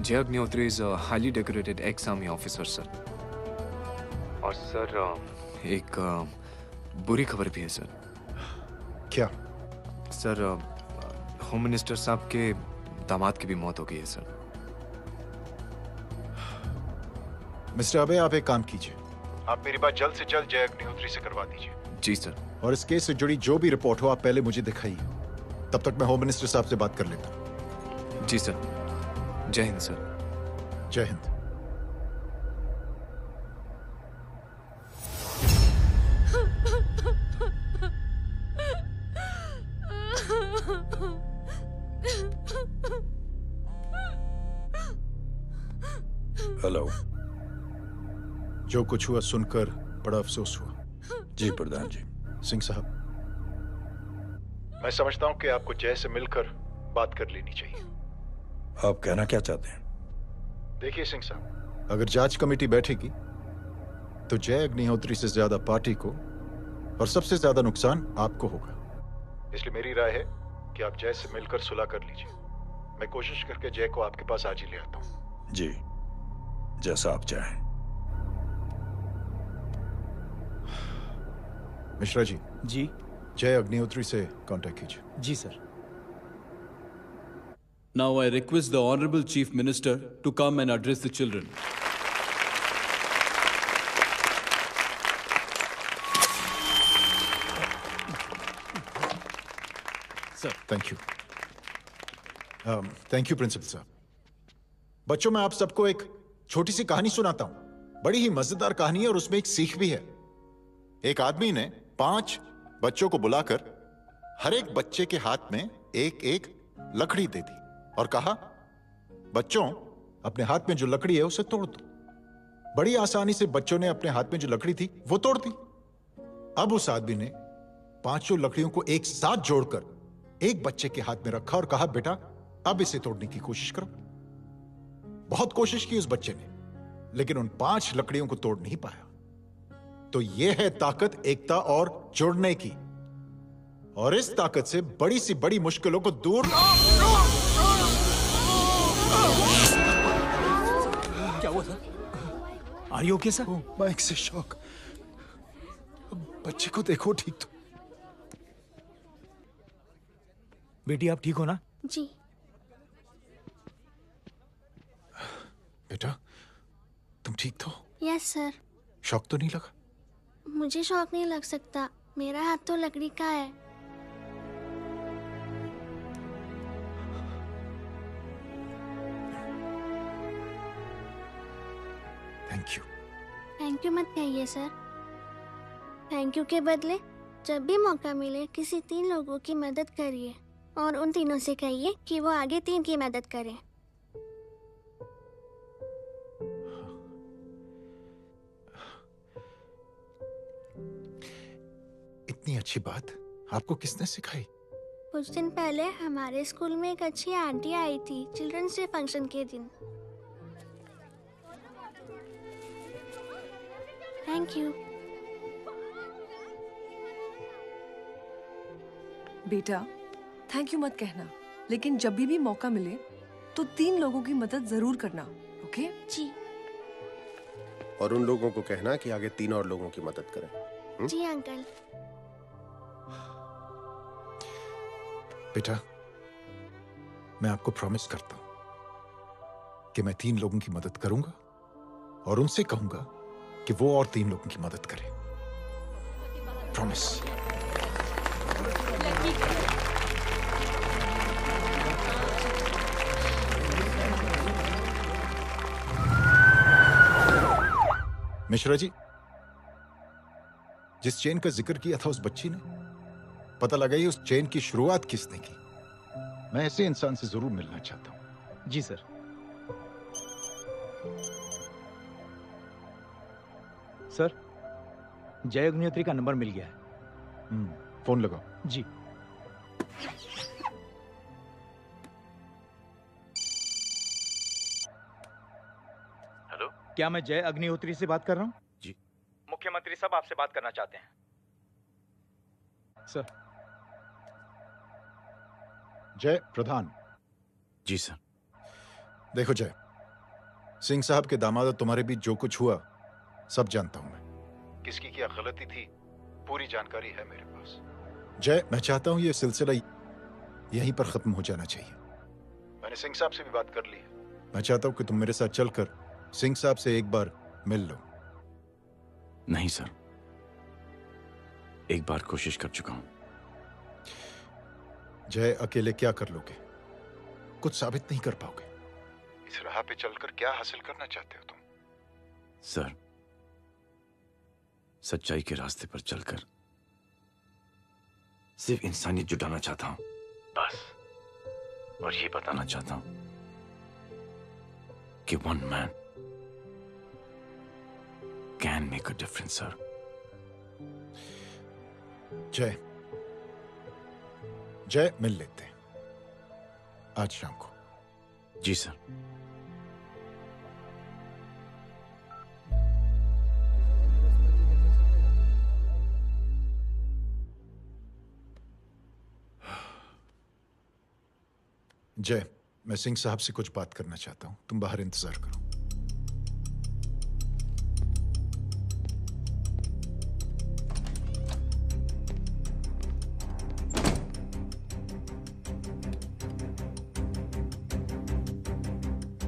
जय Agnihotri is highly decorated ex army officer sir. और सर, एक बुरी खबर भी है सर। क्या? सर, होम मिनिस्टर साहब के दामाद की भी मौत हो गई है सर। मिस्टर अबे, आप एक काम कीजिए, आप मेरी बात जल्द से जल्द जय अग्निहोत्री से करवा दीजिए। जी सर। और इस केस से जुड़ी जो भी रिपोर्ट हो, आप पहले मुझे दिखाइए। तब तक मैं होम मिनिस्टर साहब से बात कर लेता हूँ। जी सर। जय हिंद सर। जय हिंद। हेलो। जो कुछ हुआ सुनकर बड़ा अफसोस हुआ। जी प्रधान जी। सिंह साहब, मैं समझता हूं कि आपको जय से मिलकर बात कर लेनी चाहिए। आप कहना क्या चाहते हैं? देखिए सिंह साहब, अगर जांच कमेटी बैठेगी तो जय अग्निहोत्री से ज्यादा पार्टी को और सबसे ज्यादा नुकसान आपको होगा। इसलिए मेरी राय है कि आप जय से मिलकर सुलह कर लीजिए। मैं कोशिश करके जय को आपके पास आज ही ले आता हूं। जी, जैसा आप चाहें। मिश्रा जी। जी। जय अग्निहोत्री से कांटेक्ट कीजिए। जी sir. Now I request the Honorable Chief Minister to come and address the children. Sir, thank you. Thank you principal साहब। बच्चों, मैं आप सबको एक छोटी सी कहानी सुनाता हूं। बड़ी ही मजेदार कहानी है और उसमें एक सीख भी है। एक आदमी ने 5 बच्चों को बुलाकर हर एक बच्चे के हाथ में एक एक लकड़ी दे दी और कहा, बच्चों, अपने हाथ में जो लकड़ी है उसे तोड़ दो। बड़ी आसानी से बच्चों ने अपने हाथ में जो लकड़ी थी वो तोड़ दी। अब उस आदमी ने 5 लकड़ियों को एक साथ जोड़कर एक बच्चे के हाथ में रखा और कहा, बेटा, अब इसे तोड़ने की कोशिश करो। बहुत कोशिश की उस बच्चे ने, लेकिन उन 5 लकड़ियों को तोड़ नहीं पाया। तो यह है ताकत एकता और जुड़ने की। और इस ताकत से बड़ी सी बड़ी मुश्किलों को दूर। क्या हुआ sir? Are you okay sir? Mic से शॉक। बच्चे को देखो ठीक तो। बेटी, आप ठीक हो ना? जी। बेटा, तुम ठीक तो? Yes sir. शॉक तो नहीं लगा? मुझे शौक नहीं लग सकता, मेरा हाथ तो लकड़ी का है। Thank you. थैंक यू मत कहिए सर। थैंक यू के बदले जब भी मौका मिले किसी 3 लोगों की मदद करिए और उन तीनों से कहिए कि वो आगे 3 की मदद करें। इतनी अच्छी बात आपको किसने सिखाई? कुछ दिन पहले हमारे स्कूल में एक अच्छी आंटी आई थी चिल्ड्रंस डे फंक्शन के दिन। Thank you. बेटा, थैंक यू मत कहना, लेकिन जब भी मौका मिले तो 3 लोगों की मदद जरूर करना, ओके? जी। और उन लोगों को कहना कि आगे 3 और लोगों की मदद करें। जी अंकल। बेटा, मैं आपको प्रॉमिस करता हूं कि मैं 3 लोगों की मदद करूंगा और उनसे कहूंगा कि वो और 3 लोगों की मदद करें। प्रॉमिस। मिश्रा जी, जिस चेन का जिक्र किया था उस बच्ची ने, पता लगाइए उस चेन की शुरुआत किसने की। मैं ऐसे इंसान से जरूर मिलना चाहता हूं। जी सर। सर, जय अग्निहोत्री का नंबर मिल गया है। फोन लगाओ। जी। हेलो, क्या मैं जय अग्निहोत्री से बात कर रहा हूँ? जी। मुख्यमंत्री साहब आपसे बात करना चाहते हैं। सर। जय प्रधान। जी सर। देखो जय, सिंह साहब के दामाद तुम्हारे बीच जो कुछ हुआ सब जानता हूं मैं। किसकी क्या गलती थी पूरी जानकारी है मेरे पास। जय, मैं चाहता हूं ये सिलसिला यहीं पर खत्म हो जाना चाहिए। मैंने सिंह साहब से भी बात कर ली है। मैं चाहता हूं कि तुम मेरे साथ चलकर सिंह साहब से एक बार मिल लो। नहीं सर, एक बार कोशिश कर चुका हूं। जय, अकेले क्या कर लोगे? कुछ साबित नहीं कर पाओगे। इस राह पे चलकर क्या हासिल करना चाहते हो तुम? सर, सच्चाई के रास्ते पर चलकर सिर्फ इंसानियत जुटाना चाहता हूं, बस। और ये बताना चाहता हूं कि one man can make a difference sir. जय, जय, मिल लेते हैं आज शाम को। जी सर। जय, मैं सिंह साहब से कुछ बात करना चाहता हूं। तुम बाहर इंतजार करो।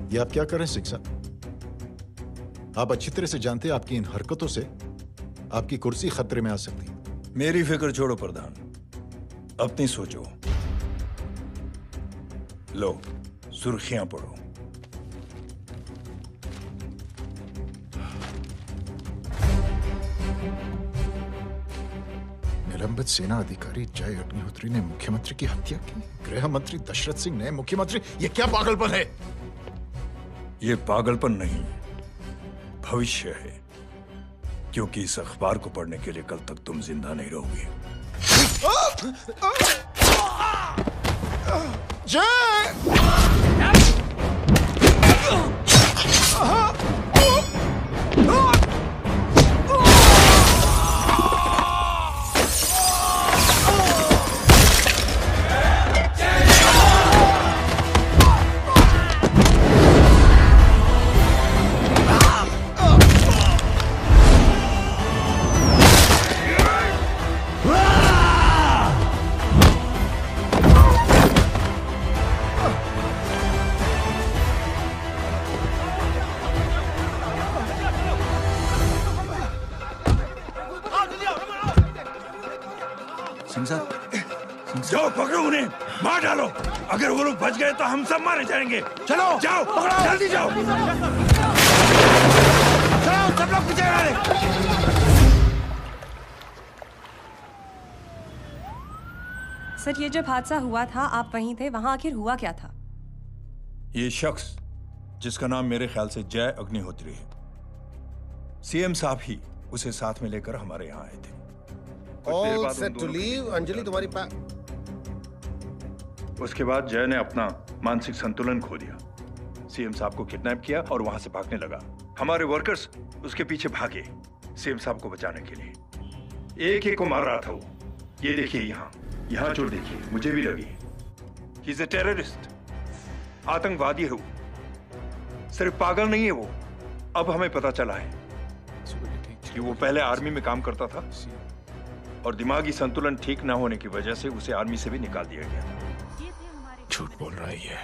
ये आप क्या कर रहे हैं सिंह साहब? आप अच्छी तरह से जानते हैं आपकी इन हरकतों से आपकी कुर्सी खतरे में आ सकती है। मेरी फिक्र छोड़ो प्रधान, अपनी सोचो। लो, सुर्खियां पढ़ो। निलंबित सेना अधिकारी जय अग्निहोत्री ने मुख्यमंत्री की हत्या की। गृह मंत्री दशरथ सिंह ने मुख्यमंत्री, ये क्या पागलपन है? ये पागलपन नहीं, भविष्य है, क्योंकि इस अखबार को पढ़ने के लिए कल तक तुम जिंदा नहीं रहोगे। जाओ पकड़ो उन्हें, मार डालो। अगर वो लोग बच गए तो हम सब मारे जाएंगे। चलो जाओ, पकड़ो, जल्दी जाओ। चलो सब लोग पीछे आ रहे। सर, ये जब हादसा हुआ था आप वहीं थे, वहां आखिर हुआ क्या था? ये शख्स जिसका नाम मेरे ख्याल से जय अग्निहोत्री है, सीएम साहब ही उसे साथ में लेकर हमारे यहाँ आए थे। All set to leave, Anjali तुम्हारी उसके बाद जय ने अपना मानसिक संतुलन खो दिया, सीएम साहब को किडनैप किया और वहां से भागने लगा। हमारे वर्कर्स उसके पीछे भागे सीएम साहब को बचाने के लिए। एक एक को मार रहा था वो। ये देखिए यहाँ चोट देखिए, मुझे भी लगी। ही इज अ टेररिस्ट, आतंकवादी है वो, सिर्फ पागल नहीं है वो। अब हमें पता चला है कि वो पहले आर्मी में काम करता था और दिमागी संतुलन ठीक ना होने की वजह से उसे आर्मी से भी निकाल दिया गया। झूठ बोल रही है।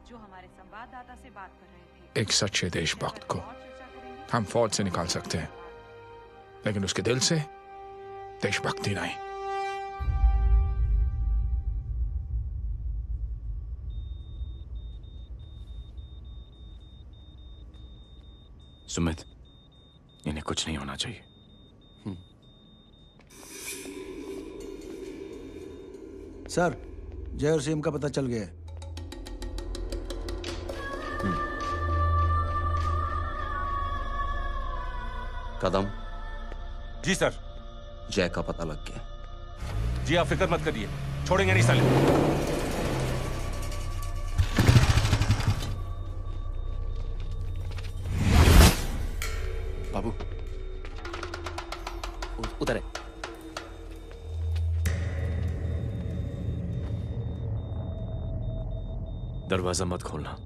जो हमारे संवाददाता से बात कर रहे थे। एक सच्चे देशभक्त को हम फौज से निकाल सकते हैं, लेकिन उसके दिल से देशभक्ति नहीं। सुमित, इन्हें कुछ नहीं होना चाहिए। सर, जय और सीएम का पता चल गया है। कदम। जी सर। जय का पता लग गया। जी आप फिक्र मत करिए, छोड़ेंगे नहीं साले। बाबू उधर है। दरवाजा मत खोलना।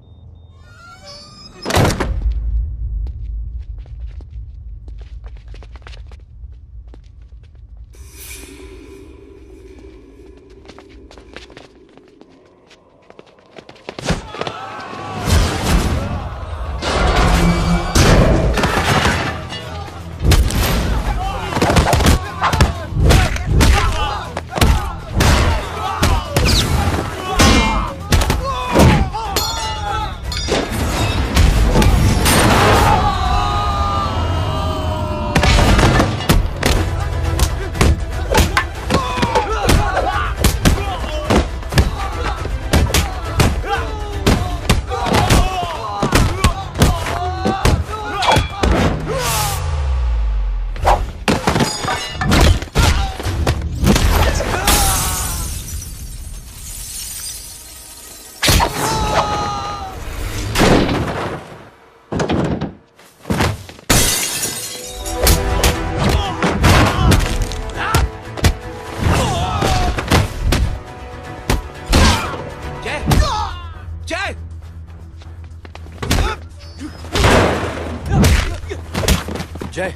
जय,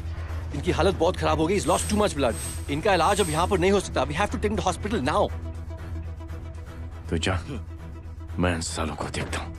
इनकी हालत बहुत खराब हो गई। He's lost too much blood. इनका इलाज अब यहाँ पर नहीं हो सकता। We have to take him to hospital now. तो जा, मैं इन सालों को देखता हूँ।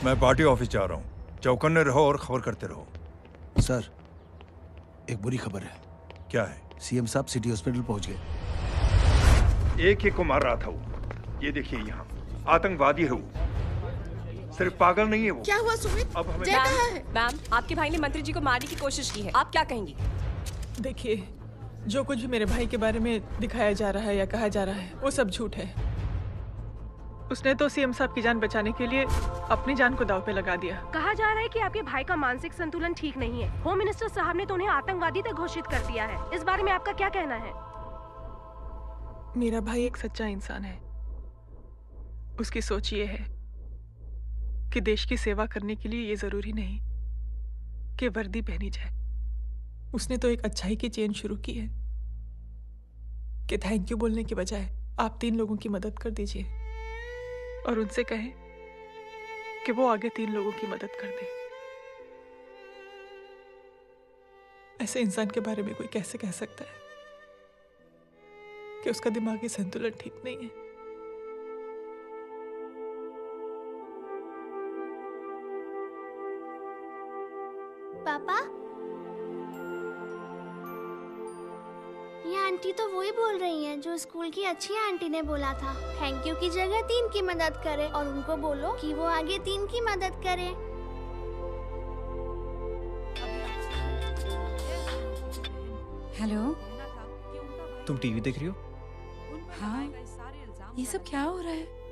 मैं पार्टी ऑफिस जा रहा हूँ। चौकन्ने रहो और खबर करते रहो। सर, एक बुरी खबर है। क्या है? सीएम साहब सिटी हॉस्पिटल पहुंच गए। एक को मार रहा था वो। ये देखिए यहाँ आतंकवादी है वो। सिर्फ पागल नहीं है वो। क्या हुआ सुमित? अब हमें मैम, आपके भाई ने मंत्री जी को मारने की कोशिश की है। आप क्या कहेंगी? देखिए, जो कुछ भी मेरे भाई के बारे में दिखाया जा रहा है या कहा जा रहा है वो सब झूठ है। उसने तो सीएम साहब की जान बचाने के लिए अपनी जान को दांव पे लगा दिया। कहा जा रहा है कि आपके भाई का मानसिक संतुलन ठीक नहीं है। होम मिनिस्टर साहब ने तो उन्हें आतंकवादी तक घोषित कर दिया है। इस बारे में आपका क्या कहना है? मेरा भाई एक सच्चा इंसान है। उसकी सोच ये है कि देश की सेवा करने के लिए ये जरूरी नहीं कि वर्दी पहनी जाए। उसने तो एक अच्छाई की चेन शुरू की है कि थैंक यू बोलने के बजाय आप 3 लोगों की मदद कर दीजिए। और उनसे कहें कि वो आगे 3 लोगों की मदद कर दे। ऐसे इंसान के बारे में कोई कैसे कह सकता है कि उसका दिमागी संतुलन ठीक नहीं है? पापा, ये आंटी तो वही बोल रही हैं जो स्कूल की अच्छी आंटी ने बोला था, थैंक यू की जगह 3 की मदद करे, और उनको बोलो कि वो आगे 3 की मदद करे। हेलो, तुम टीवी देख रही हो? हाँ, ये सब क्या हो रहा है?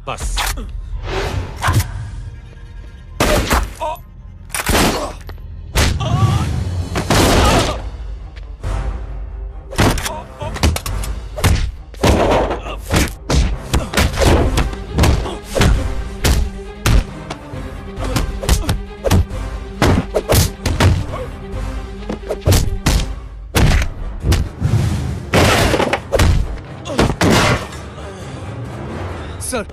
बस। सर,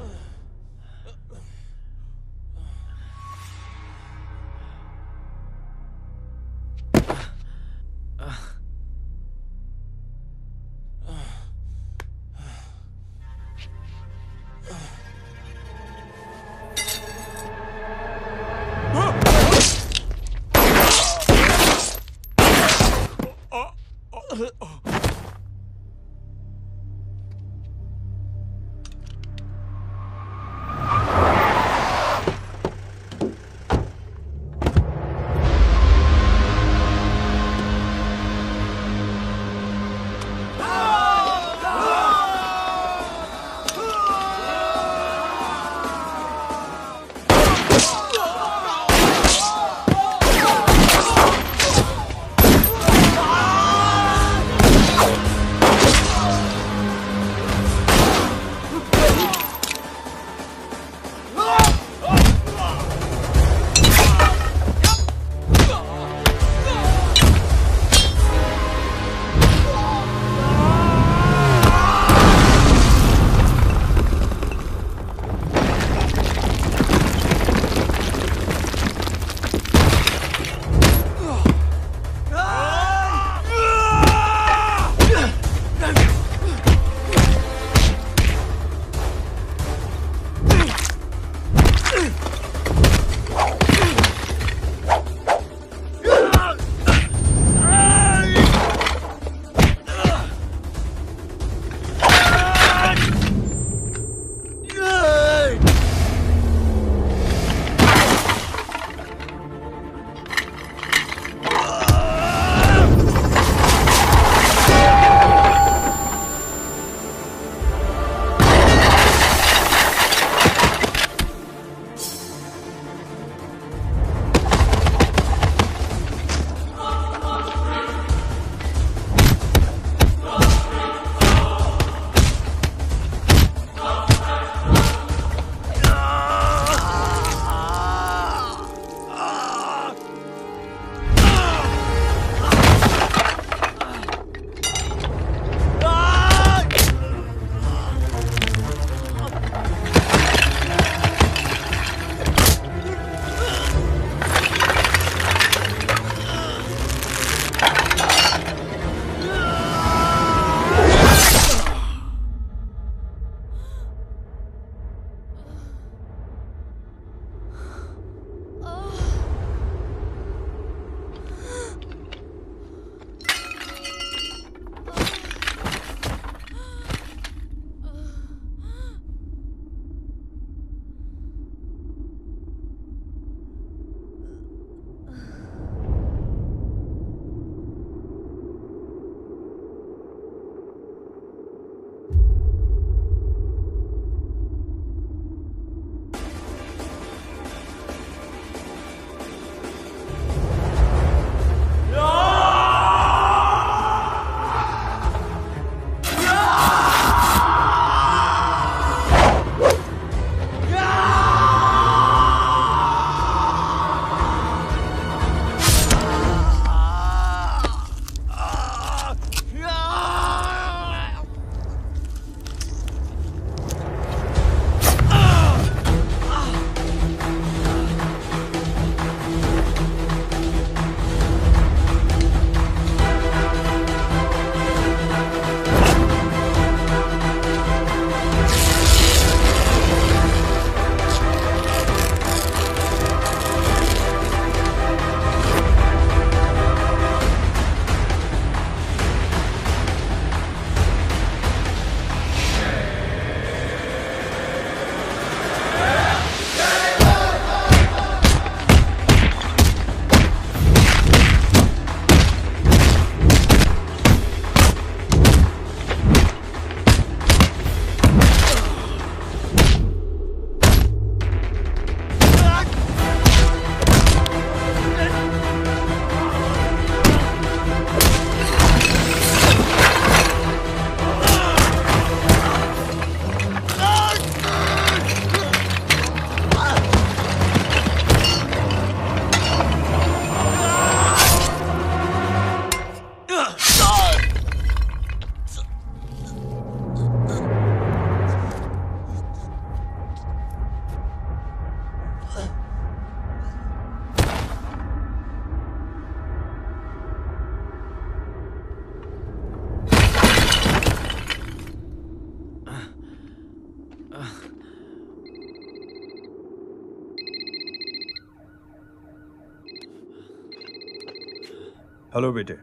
हेलो बेटे।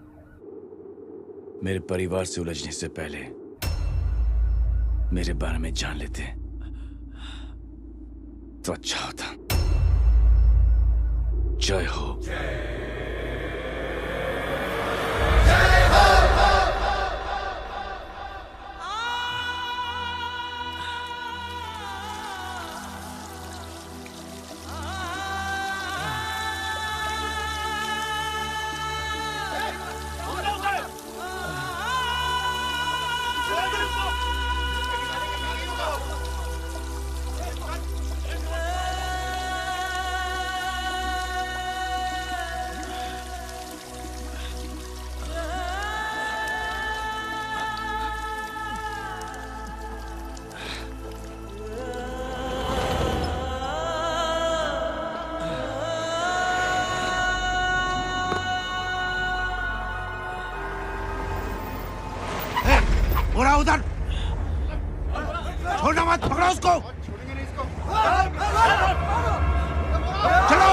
मेरे परिवार से उलझने से पहले मेरे बारे में जान लेते तो अच्छा होता। जय हो। घोड़ा उधर, छोड़ना मत, पकड़ो उसको। चलो।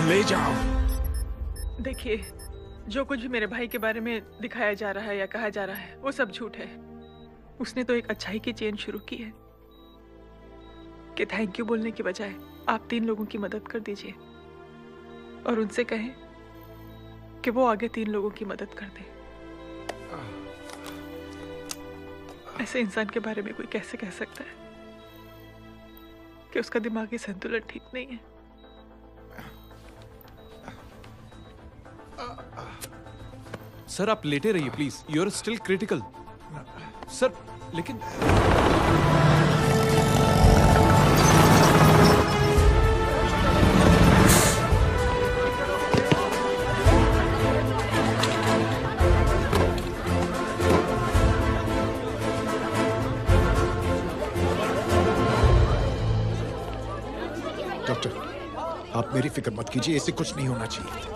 ले जाओ। देखिए, जो कुछ भी मेरे भाई के बारे में दिखाया जा रहा है या कहा जा रहा है वो सब झूठ है। उसने तो एक अच्छाई की चेन शुरू की है कि थैंक यू बोलने की बजाय आप 3 लोगों की मदद कर दीजिए और उनसे कहें कि वो आगे 3 लोगों की मदद कर दे। ऐसे इंसान के बारे में कोई कैसे कह सकता है कि उसका दिमागी संतुलन ठीक नहीं है? सर आप लेटे रहिए please, you are still critical. Sir लेकिन डॉक्टर, आप मेरी फिक्र मत कीजिए, इसे कुछ नहीं होना चाहिए।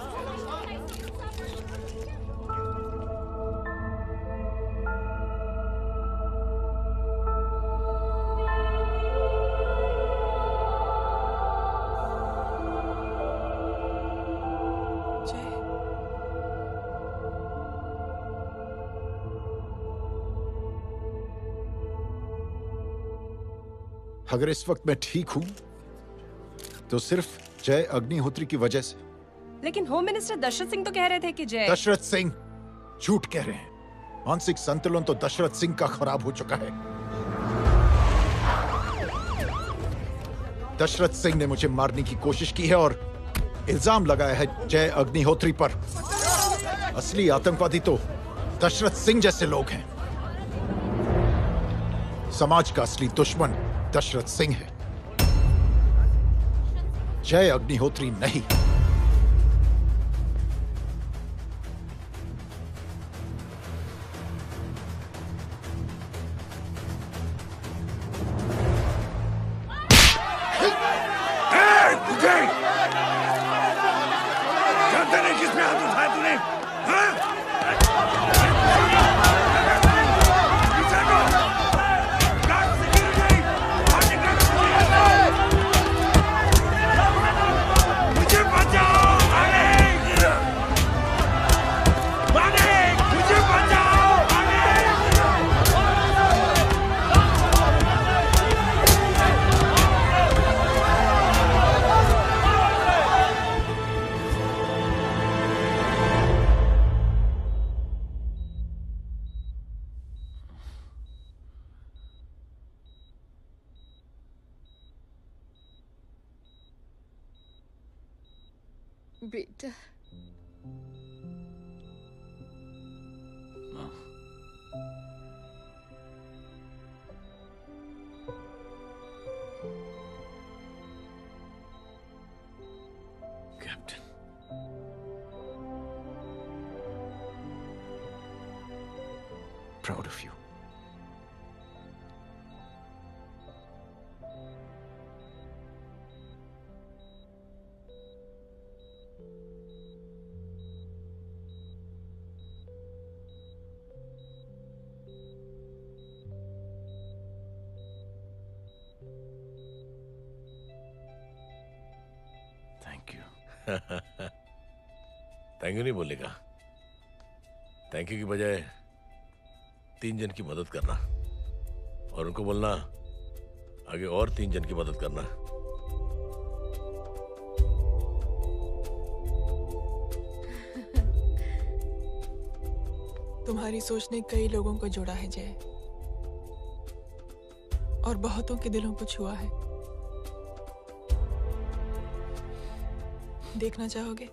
अगर इस वक्त मैं ठीक हूं तो सिर्फ जय अग्निहोत्री की वजह से। लेकिन होम मिनिस्टर दशरथ सिंह तो कह रहे थे कि जय। दशरथ सिंह झूठ कह रहे हैं। मानसिक संतुलन तो दशरथ सिंह का खराब हो चुका है। दशरथ सिंह ने मुझे मारने की कोशिश की है और इल्जाम लगाया है जय अग्निहोत्री पर। असली आतंकवादी तो दशरथ सिंह जैसे लोग हैं। समाज का असली दुश्मन दशरथ सिंह है, जय अग्निहोत्री नहीं। जानते नहीं किसमें हाथ उठाया तूने? मुझे बचा। बेटा captain, proud of you. Thank you. Thank you नहीं बोलेगा, थैंक यू की बजाय 3 जन की मदद करना और उनको बोलना आगे और 3 जन की मदद करना। तुम्हारी सोच ने कई लोगों को जोड़ा है जय, और बहुतों के दिलों को छुआ है। देखना चाहोगे?